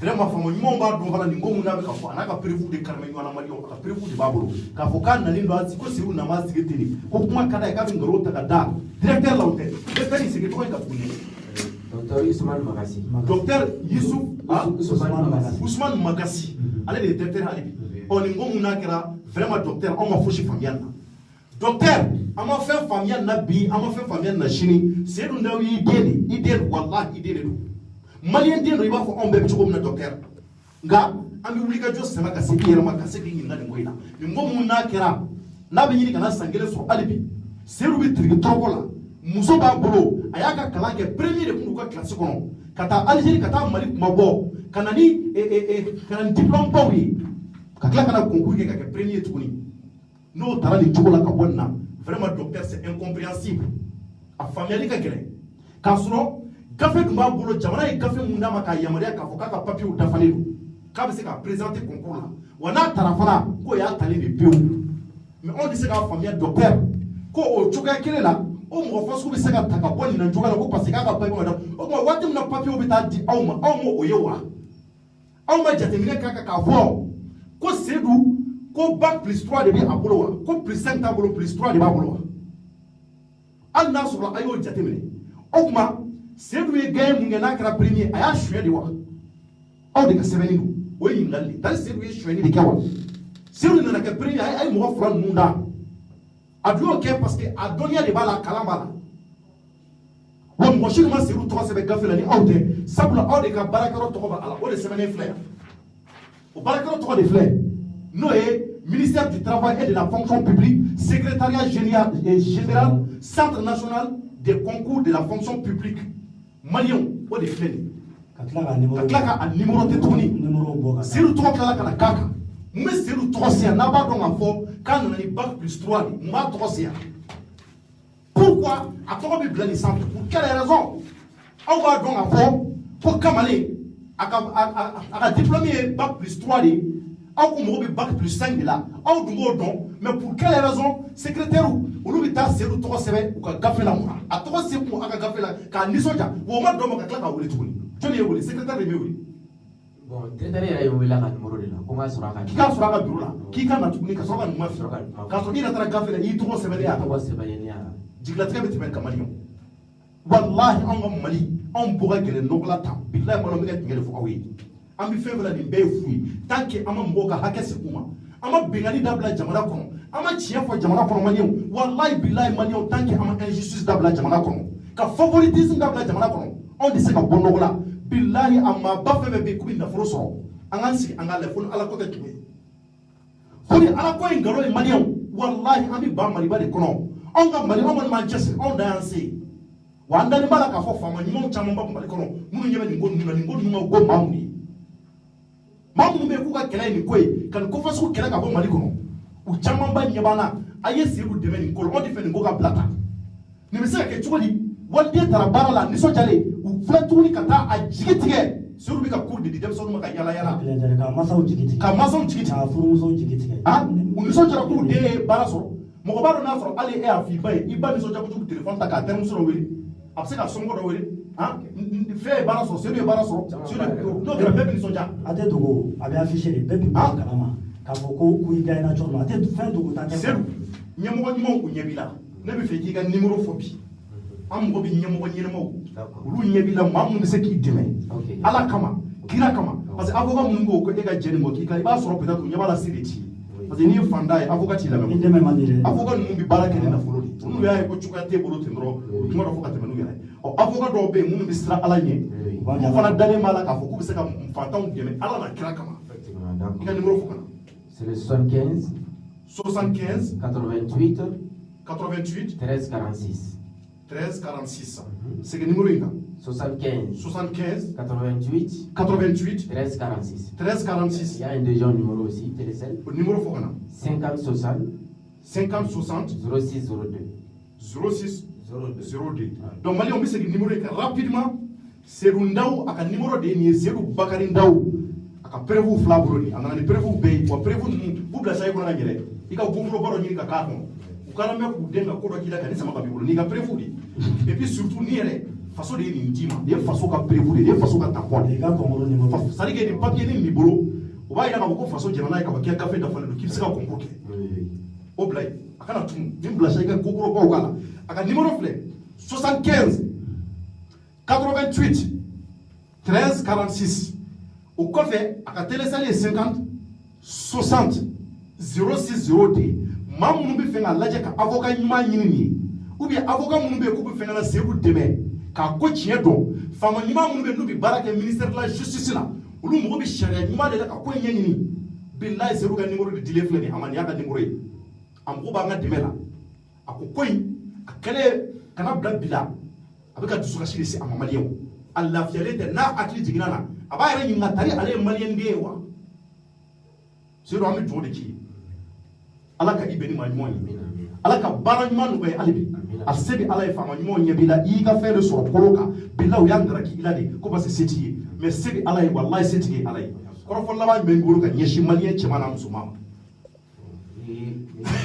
vraiment faama ɲumanw b'a dɔn fana nin ko mun n'a bɛ ka fɔ a n'a ka prévu de karimɛ ɲɔgɔnna maliyɛnw a ka prévu de b'a bolo k'a fɔ k'a nalen don a ko Seydou Nama sigi ten de ko kuma ka d'a ye k'a bɛ nkalon ta ka da directeur la o tɛ directeur in sigi tɔgɔ in ka tuguni docteur Ousmane Magasi docteur Ousmane Magasi ale de ye directeur hali bi nin ko mun n'a kɛra vraiment docteur anw ma fosi faamuya nin na docteur an ma fɛn faamuya nin na bi an ma fɛn faamuya nin na sini Seydou Ndaw y'i den de i den wallahi i den de don maliyɛn den dɔ i b'a fɔ anw bɛɛ bɛ cogo min na docteur nka an bɛ wuli ka jɔ sɛbɛ ka se i yɛrɛ ma ka se k'i ɲininka nin ko in na nin ko mun n'a kɛra n'a bɛ ɲini ka na san kelen sɔrɔ hali bi Seydou bɛ tiriki tɔrɔkɔ la muso b'a bolo a y'a ka kalan kɛ premier de tun b'u ka kilasi kɔnɔ ka taa Algérie ka taa Mali kuma bɔ ka na ni diplôme baw ye ka tila ka na concours kɛ ka kɛ premier tuguni n'o taara nin cogo la ka bɔ nin na vraiment docteur c'est incompréhensible a faamuyali ka gɛlɛn k'a sɔrɔ gafe dun b'a bolo jamana ye gafe mun d'a ma k'a yamaruya k'a fɔ k'a ka papiyew dafalen don k'a bɛ se ka présenter concours la wa n'a taara fana k'o y'a talen de pewu mais anw tɛ se k'a faamuya docteur ko o cogoya kelen la o mo fo su bi se ka taka boni na njuga ko parce ka pa mo da o mo wati na papier o bi ta di aw mo oyewa aw ma jatemine ka vo ko sedu ko bac plus 3 de bi abolo wa ko plus 5 tabolo plus 3 de ba abolo wa al na so ayo jatemine o kuma sedu ye gaye mu ngena kra premier aya hwe de wa aw de ka sebeni du o yin lalle dal sedu ye hwe ni de kawa sedu na ka premier ay mo fran munda aduo ke parce que adonia de bala kalamba wa mo shi ma sedu to sebe gafela ni aw de sabula aw de ka barakaro to ba ala o de sebeni fleur o barakaro to de fleur Noé, ministère du Travail et de la Fonction publique, secrétariat général, Centre national des concours de la fonction publique. Malion, o de fleni. Kaklaka a numéro de toni. Zéro 3 kalaka na kaka. Mais zéro 3 c'est n'a pas donc info quand on a bac plus 3 moi 3 c'est. Pourquoi à toi bi blani centre pour quelle raison? On va donc info pour kamale a diplômé bac plus 3 aw ko mo be bac plus 5 de là aw du mo don mais pour quelle raison secrétaire ou lu ta seru to sebe ou ka gafela mo a to se ko aka gafela ka nisoja wo ma do mo ka klaka wole tuni joni e wole secrétaire de meuri bon secrétaire ya wole la numéro de là comment sera ka ki ka sura ka bureau la ki ka na tuni ka sura ma fi ka so ina tara gafela yi to sebe ya to sebe ya jigla tebe timen kamalion wallahi on mali on boga gele nokla tam billahi mo no mi ngel fu awi ambi fevela ni be fui tanke ama mboka hakese kuma ama bengani dabla jamana kono ama chiefo jamana kono malion wallahi billahi malion tanke ama injustice dabla jamana kono ka favoritisme dabla jamana kono on dise ka bonogola billahi amma bafebe be kubinda foroso angansi angale fon ala ko tetuwe foni ala ko ngaro e malion wallahi ambi ba mali ba de kono on ga mali on manchester on danse wanda ni bala ka fo fama ni mo chama ba mali kono munu nyebe ni ngonu go mamuni mamu be ku ka kɛlɛ ni koyi kan ko fasu kɛlɛ ka bɔ mali kɔnɔ u caman ba ɲɛbana a ye seru dɛmɛ nin ko la o de fɛ nin ko ka bila ta nin bɛ se ka kɛ cogo di waliden taara baara la nisɔndiyalen u filɛ tuguni ka taa a jigi tigɛ seru bɛ ka cours de di denmisɛnninw ma ka yala yala ka masaw jigi tigɛ ka furumusow jigi tigɛ u nisɔndiyara k'u den ye baara sɔrɔ mɔgɔ b'a dɔn n'a sɔrɔ hali e y'a f'i ba ye i ba nisɔndiya kojugu téléphone ta k'a terimuso dɔ wele a bɛ se ka somɔgɔ dɔ wele fɛn ye baara sɔrɔ seru ye baara sɔrɔ n'o kɛra bɛɛ bɛ nisɔndiya a tɛ dogo a bɛ affiché de bɛɛ bɛ bɔ kalama k'a fɔ ko i gagné na cogo min a tɛ fɛn dogo ta tɛ seru ɲɛmɔgɔ ɲumanw u ɲɛ b'i la ne bɛ fɛ k'i ka numéro fɔ bi an mago bɛ ɲɛmɔgɔ ɲɛnamaw olu ɲɛ b'i la maa minnu bɛ se k'i dɛmɛ ala kama kira kama parce que avocat minnu ko ko e ka jɛ nin kɔ k'i ka i b'a sɔrɔ peut-être u ɲɛ b'a la se de t'i parce que n'i ye fanda ye avocat t'i lamɛn avocat ninnu bɛ baara kɛ ni nafolo de n'u y'a ye ko cogoya t'e bolo ten dɔrɔn u tuma dɔ fɔ ka tɛmɛ n'u yɛrɛ avocat dɔw bɛ yen minnu bɛ siran ala ɲɛ u fana dalen b'a la k'a fɔ k'u bɛ se ka fantanw dɛmɛ ala na kira kama i ka numéro fɔ ka na c'est le 75 88 13 46 13 46 c'est que numéro in kan 75 88 13 46 13 46 il y a un deuxième numéro aussi télécell o numéro fɔ ka na 50 60 06 02 donc mali on bɛ segin numéro in kan rapidement seru ndaw a ka numéro de ye nin ye seru bakari ndaw a ka prévu fila bolo nin a nana ni prévu bɛɛ ye wa prévu ninnu k'u bila sayi kɔnɔ ka yɛlɛ i ka gonfolo dɔ ɲini ka k'a kɔnɔ u kana mɛn k'u den ka ko dɔ k'i la ka ni sama ka b'i bolo n'i ka prévu de et puis surtout ni yɛrɛ faso de ye nin d'i ma nin ye faso ka prévu de ye nin ye faso ka tampon de ye c'est à dire que nin papier nin b'i bolo o b'a yira k'a fɔ ko faso jɛnna n'a ye k'a fɔ k'i ka gafe dafalen don k'i bɛ se ka concours kɛ o bila yen a kana tunu nin bila sayi ka kokorobaw k'a la a ka numéro filɛ 75 88 13 46 o kɔfɛ a ka télécell ye 50 60 06 02 maa minnu bɛ fɛ ka lajɛ ka avocat ɲuman ɲini nin ye ou bien avocat minnu bɛ yen k'u bɛ fɛ ka na seru dɛmɛ k'a ko tiɲɛ dɔn faama ɲuman minnu bɛ yen n'u bɛ baara kɛ ministère de la justice la olu mago bɛ sariya ɲuman de la ka ko in ɲɛɲini bilayi seru ka numéro de dilen filɛ nin ye a ma nin y'a ka numéro ye a mago b'an ka dɛmɛ la a ko in a kɛlen kana bila bi la a bɛ ka dusukasi de se a ma maliyɛnw a lafiyalen tɛ n'a hakili jiginna na a b'a yɛrɛ ɲininka tari ale ye maliyɛn den ye wa seru an bɛ dugawu de k'i ye ala ka i bɛn ni maa ɲuman ye ala ka baara ɲuman nɔgɔya hali bi a se bɛ ala ye faama ɲumanw ɲɛ b'i la i y'i ka fɛn de sɔrɔ kolo kan bilahi u y'a ngaraki i la de ko parce que se t'i ye mais se bɛ ala ye walahi se t'i ye ala ye kɔrɔfɔ laban bɛ n bolo ka ɲɛsin maliyɛn cɛman n'a musoman ma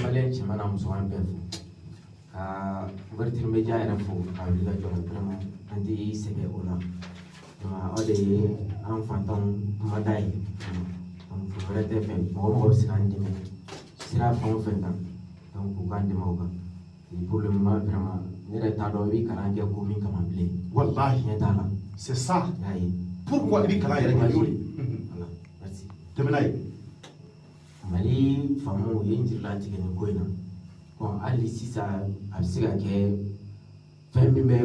maliyɛn cɛman n'a musoman bɛɛ fo ka ouverture média yɛrɛ fo a wuli ka jɔ vraiment an tɛ sɛgɛn o la o de ye an fantanw mada ye donc fo wɛrɛ tɛ fɛ mɔgɔ mɔgɔ bɛ se k'an dɛmɛ sira fɛn o fɛn kan donc u k'an dɛmɛ o kan pour le moment vraiment ne yɛrɛ t'a dɔn i bɛ kalan kɛ ko min kama bilen wallahi ɲɛ t'a la c'est ça y'a ye pourquoi i bɛ kalan yɛrɛ kɛ y'o de voilà merci tɛmɛ n'a ye Mali faamaw ye n jirilatigɛ nin ko in na bon hali sisan a bɛ se ka kɛ fɛn min bɛ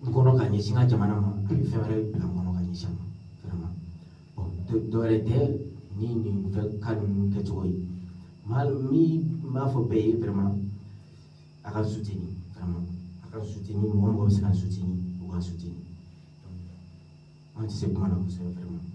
n kɔnɔ ka ɲɛsin n ka jamana ma a bɛ fɛn wɛrɛ bila n kɔnɔ ka ɲɛsin a ma vraiment bon dɔwɛrɛ tɛ ni nin fɛn ka ninnu kɛcogo ye min b'a fɔ bɛɛ ye vraiment a ka soutenir vraiment a ka soutenir mɔgɔ mɔgɔ bɛ se ka soutenir o ka soutenir an tɛ se kuma na kosɛbɛ vraiment.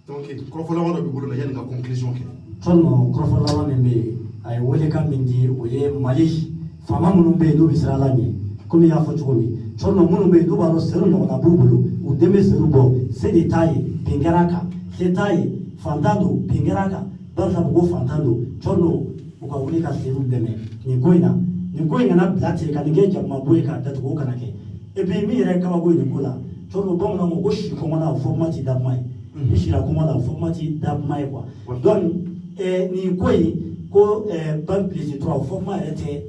donc kɔrɔfɔlaman dɔ b'i bolo la yanni ka conclusion kɛ. tɔnɔ kɔrɔfɔlaman min bɛ yen a ye welekan min di o ye mali faama minnu bɛ yen n'u bɛ siran ala ɲɛ komi n y'a fɔ cogo min tɔnɔ minnu bɛ yen n'u b'a dɔn seru ɲɔgɔnna b'u bolo u den bɛ seru bɔ se de t'a ye bin kɛra a kan se t'a ye fantan don bin kɛra a kan barisa ko fantan don tɔnɔ u ka wuli ka seru dɛmɛ nin ko in na nin ko in kana bila ten ka nin kɛ jakuma bo ye k'a datugu o kana kɛ et puis min yɛrɛ ye kabako ye nin ko la tɔnɔ bamananw ko ko si kɔngɔ na o fɔ kuma ti da kuma ye ni sira kɔngɔ na o fɔ kuma ti da kuma ye quoi donc nin ko in ko ban pilisi tora o fɔ kuma yɛrɛ tɛ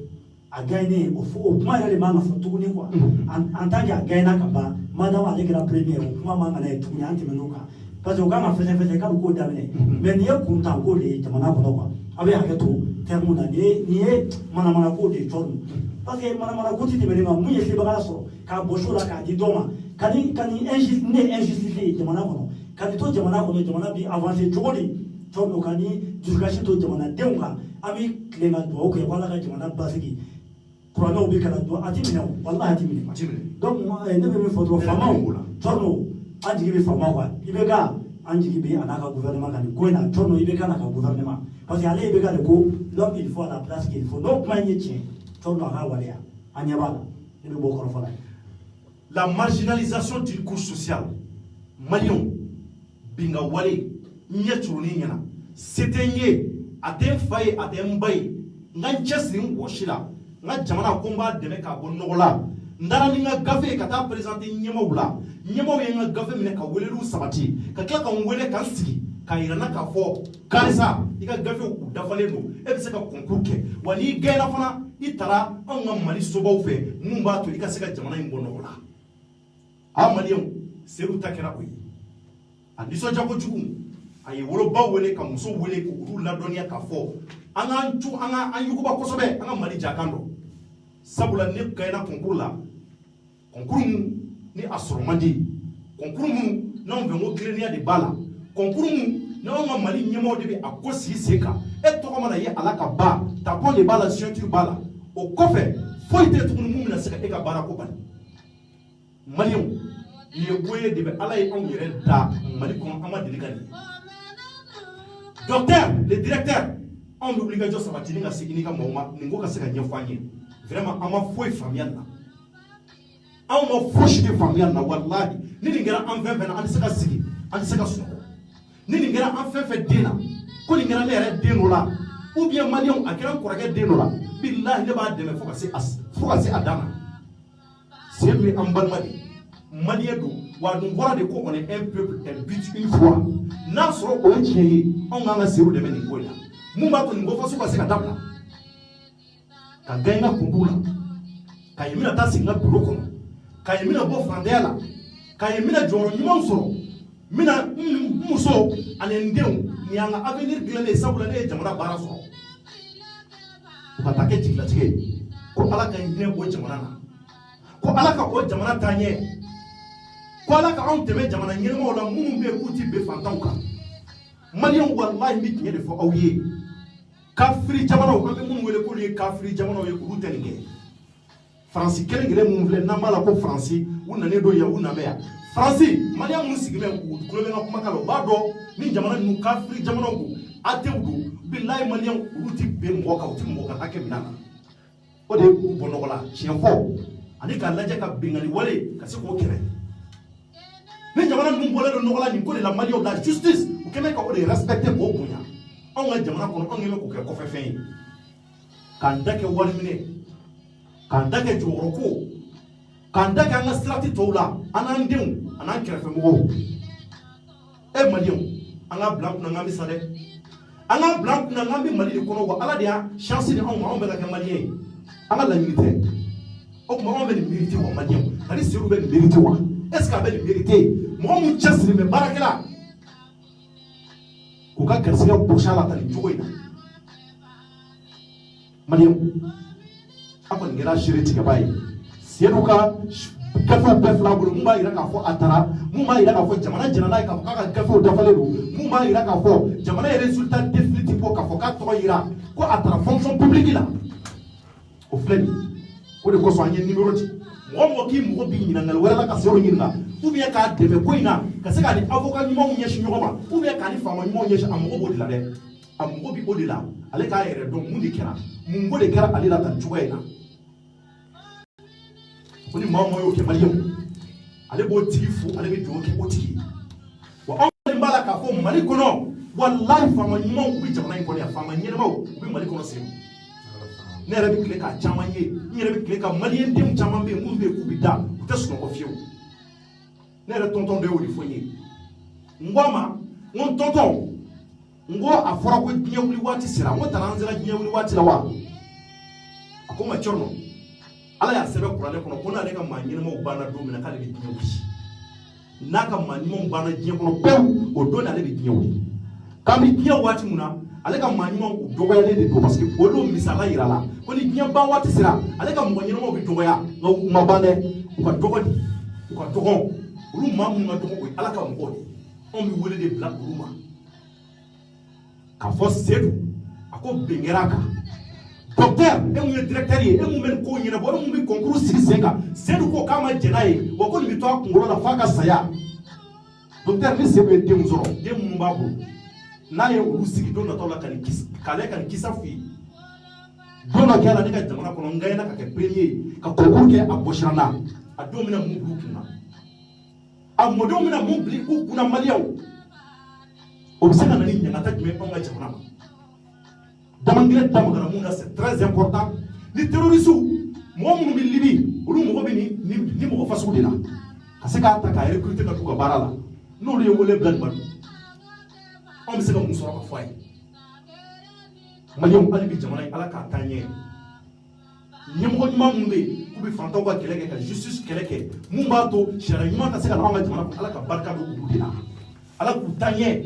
a gagné o kuma yɛrɛ de man ka fɔ tuguni quoi en tant que a gagné ka ban madame ale kɛra premier o kuma man ka na ye tuguni an tɛmɛn'o kan parce que o kan ka fɛsɛfɛsɛ k'a bɛ k'o daminɛ mais nin ye kuntan ko de ye jamana kɔnɔ quoi a bɛ hakɛ to terme na nin ye manamana ko de ye tɔn parce que manamana ko ti tɛmɛ ma mun ye sebaga sɔrɔ k'a bɔ so la k'a di dɔ ma ka ni injustice ye jamana kɔnɔ ka nin to jamana kɔnɔ jamana bi avancer cogo di tɔn ka ni dusukasi to jamanadenw kan an bɛ tile ka dugawu kɛ wala ka jamana basigi kuranɛw bɛ kana don a ti minɛ o walahi a ti minɛ donc ne bɛ min fɔ dɔrɔn faamaw tɔn an jigi bɛ faama quoi IBK an jigi bɛ a n'a ka gouvernement kan nin ko in na tɔn IBK n'a ka gouvernement parce que ale IBK de ko l'homme il faut à la place qu'il faut n'o kuma in ye tiɲɛ tɔn a ka waleya an ɲɛ b'a la ne bɛ bɔ kɔrɔfɔ la. La marginalisation du cours social malien binga wale ɲɛ turunin ɲɛna se tɛ n ye a tɛ n fa ye a tɛ n ba ye n ka n cɛsiri n wɔsi la n ka jamana ko n b'a dɛmɛ k'a bɔ nɔgɔ la n taara ni n ka gafe ye ka taa présenter ɲɛmaaw la ɲɛmaaw ye n ka gafe minɛ ka weleliw sabati ka tila ka n wele ka n sigi ka yira n na k'a fɔ karisa i ka gafew u dafalen don e bɛ se ka concours kɛ wa n'i gagné fana i taara anw ka mali sobaw fɛ mun b'a to i ka se ka jamana in bɔ nɔgɔ la a maliyɛnw seru ta kɛra o ye a nisɔndiya kojugu a ye wolobaw wele ka muso wele k'olu ladɔnniya k'a fɔ an yuguba kosɛbɛ an ka mali jakan dɔn sabula ne gagné concours la concours mun ni a sɔrɔ man di concours mun n'anw fɛ n ko tilennenya de b'a la concours mun n'anw ka mali ɲɛmɔgɔw de bɛ a ko sigi sen kan e tɔgɔ mana ye ala ka ba tapon de b'a la signature b'a la o kɔfɛ foyi tɛ tuguni mun bɛna se ka e ka baara ko bali maliyɛnw nin ye ko ye de bɛ ala ye anw yɛrɛ da mali kɔnɔ an ma deli ka nin docteur le directeur anw bɛ wuli ka jɔ sabati ni ka segin ni ka mɔgɔw ma nin ko ka se ka ɲɛfɔ an ye vraiment an ma foyi faamuya nin na anw ma fosi de faamuya nin na walahi ni nin kɛra an fɛn fɛn na an tɛ se ka sigi an tɛ se ka sunɔgɔ ni nin kɛra an fɛn fɛn den na ko nin kɛra ne yɛrɛ den dɔ la ou bien maliyɛnw a kɛra n kɔrɔkɛ den dɔ la bilahi ne b'a dɛmɛ fo ka se a dan na sedu ye an balima de maliyɛn don wa a dun bɔra de ko on est un peuple un but une foi n'a sɔrɔ o ye tiɲɛ ye anw k'an ka sedu dɛmɛ nin ko in na mun b'a to nin ko faso ka se ka dabila ka gagné n ka concours la ka ye n bɛna taa sigi n ka bureau kɔnɔ ka ye n bɛna bɔ fantanya la ka ye n bɛna jɔyɔrɔ ɲumanw sɔrɔ n bɛna n muso ani n denw nin y'an ka avenir dilannen sabula ne ye jamana baara sɔrɔ o ka taa kɛ jigilatigɛ ye ko ala ka n hinɛ o jamana na ko ala ka o jamana taa ɲɛ ko ala ka anw dɛmɛ jamana ɲɛnɛmaw la minnu bɛ yen k'u ti ben fantanw kan maliyɛnw walahi n bɛ tiɲɛ de fɔ aw ye kafiri jamanaw an bɛ minnu wele k'olu ye kafiri jamanaw ye olu tɛ nin kɛ faransi kelen kelen minnu filɛ n'an b'a la ko faransi u nanen don yan u nana yan faransi maliyɛn minnu sigilen u tulo bɛ n ka kumakan la u b'a dɔn ni jamana ninnu kafiri jamanaw don atew don bilahi maliyɛnw olu ti ben mɔgɔ kan u ti mɔgɔ ka hakɛ minɛ na o de ye k'u bɔ nɔgɔ la tiɲɛ fɔ ani k'a lajɛ ka bɛngali wale ka se k'o kɛlɛ ni jamana ninnu bɔlen don nɔgɔ la nin ko de la maliyɛnw la justice u kɛmɛ ka o de respecter k'o bonya anw ka jamana kɔnɔ anw kɛmɛ k'o kɛ kɔfɛfɛn ye k'an da kɛ wari minɛ k'an da kɛ jɔyɔrɔ ko k'an da kɛ an ka sirati tɔw la an n'an denw a n'an kɛrɛfɛmɔgɔw e maliyɛnw an ka bila an kunna k'an bɛ sa dɛ an ka bila an kunna k'an bɛ Mali de kɔnɔ wa Ala de y'a chance di anw ma anw bɛ ka kɛ maliyɛn ye an ka laɲini tɛ o tuma anw bɛ nin mérité wa maliyɛnw ani Seydou bɛ nin mérité wa est ce que a bɛ nin mérité mɔgɔ mun cɛsiri bɛ baarakɛla k'u ka garisigɛ gosi a la tan nin cogo in na maliyɛnw a kɔni kɛra seere tigɛba ye Seydou ka gafew bɛɛ fila bolo mun b'a yira k'a fɔ a taara mun b'a yira k'a fɔ jamana jɛna n'a ye k'a fɔ k'a ka gafew dafalen don mun b'a yira k'a fɔ jamana ye résultat définitif bɔ k'a fɔ k'a tɔgɔ yira ko a taara fonction publique la o filɛ nin o de kosɔn an ye numéro di mɔgɔ mɔgɔ k'i mɔgɔ b'i ɲininkali wɛrɛ la ka Seydou ɲininka ou bien k'a dɛmɛ ko in na ka se k'a ni avocat ɲumanw ɲɛsin ɲɔgɔn ma ou bien k'a ni faama ɲumanw ɲɛsin a mɔgɔ b'o de la dɛ a mɔgɔ bi o de la ale k'a yɛrɛ dɔn mun de kɛra mun ko de kɛra ale la tan cogoya in na ko ni maa o maa y'o kɛ maliyɛnw ale b'o tigi fo ale bɛ dugawu kɛ o tigi wa anw kɔni b'a la k'a fɔ Mali kɔnɔ walahi faama ɲumanw u bɛ jamana in kɔnɔ yan faama ɲɛnamaw u bɛ Mali kɔnɔ sen ne yɛrɛ bɛ tile k'a caman ye n yɛrɛ bɛ tile ka maliyɛn denw caman bɛ yen minnu bɛ yen k'u bɛ da u tɛ sunɔgɔ fiyewu ne yɛrɛ tɔntɔn dɔ y'o de fɔ n ye n ko a ma n ko n tɔntɔn n ko a fɔra ko diɲɛ wuli waati sera n ko tana an sera diɲɛ wuli waati la wa a ko n ma cɔrɔ Ala y'a sɛbɛn kuranɛ kɔnɔ ko n'ale ka maa ɲɛnamaw banna don min na k'ale bɛ diɲɛ wuli n'a ka maa ɲumanw banna diɲɛ kɔnɔ pewu o don ale bɛ diɲɛ wuli k'an bɛ diɲɛ waati mun na ale ka maa ɲumanw u dɔgɔyalen de don parce que olu misala yira la ko ni diɲɛ ban waati sera ale ka mɔgɔ ɲɛnamaw bɛ dɔgɔya nka u ma ban dɛ u ka dɔgɔ de u ka dɔgɔ olu maa minnu ka dɔgɔ o ye Ala ka mɔgɔw de anw bɛ wele de bila olu ma k'a fɔ Seydou a ko bɛn kɛra a kan docteur e mun ye directeur ye e mun bɛ nin ko ɲɛnabɔ e mun bɛ concours sigi sen kan Seydou ko k'a ma jɛn n'a ye wa ko nin bɛ to a kunkolo la f'a ka saya docteur ni Seydou ye denw sɔrɔ den minnu b'a bolo n'a ye olu sigi don nataw la k'ale ka nin kisa f'i ye don dɔ kɛra ne ka jamana kɔnɔ n gagnera ka kɛ premier ye ka concours kɛ a bɔsira n na a don bɛna mun bila u kunna a mɔdenw bɛna mun bila u kunna maliyɛnw o bɛ se ka na ni ɲangata jumɛn anw ka jamana ma damangilɛ damagara mun na c'est très important ni terroriste mɔgɔ minnu bɛ Libi olu mɔgɔ bɛ ni mɔgɔ fasugu de la ka se k'a ta k'a recruter ka t'u ka baara la n'olu ye wele bila nin ma anw bɛ se ka mun sɔrɔ ka fɔ a ye maliyɛnw hali bi jamana in Ala k'a taa ɲɛ ɲɛmɔgɔ ɲuman minnu bɛ yen k'u bɛ fantanw ka kɛlɛ kɛ ka justice kɛlɛ kɛ mun b'a to sariya ɲuman ka se ka na anw ka jamana kɔnɔ Ala ka barika don olu de la Ala k'u taa ɲɛ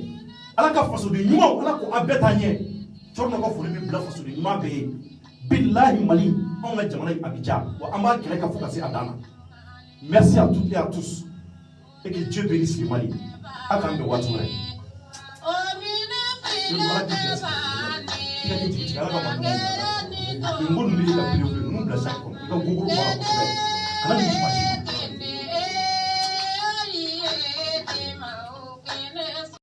Ala ka fasoden ɲumanw Ala k'u a bɛɛ taa ɲɛ cɔrɔ ka foli bɛ bila fasoden ɲuman bɛɛ ye bilahi Mali anw ka jamana in a bɛ diya wa an b'a kɛlɛ ka fo ka se a dan na merci à toutes et à tous et que Dieu bénisse le Mali a k'an bɛn waati wɛrɛ ninnu bɛ ka belebele ninnu bila sa kɔnɔ i ka gogoro bɔ a la kosɛbɛ kana nin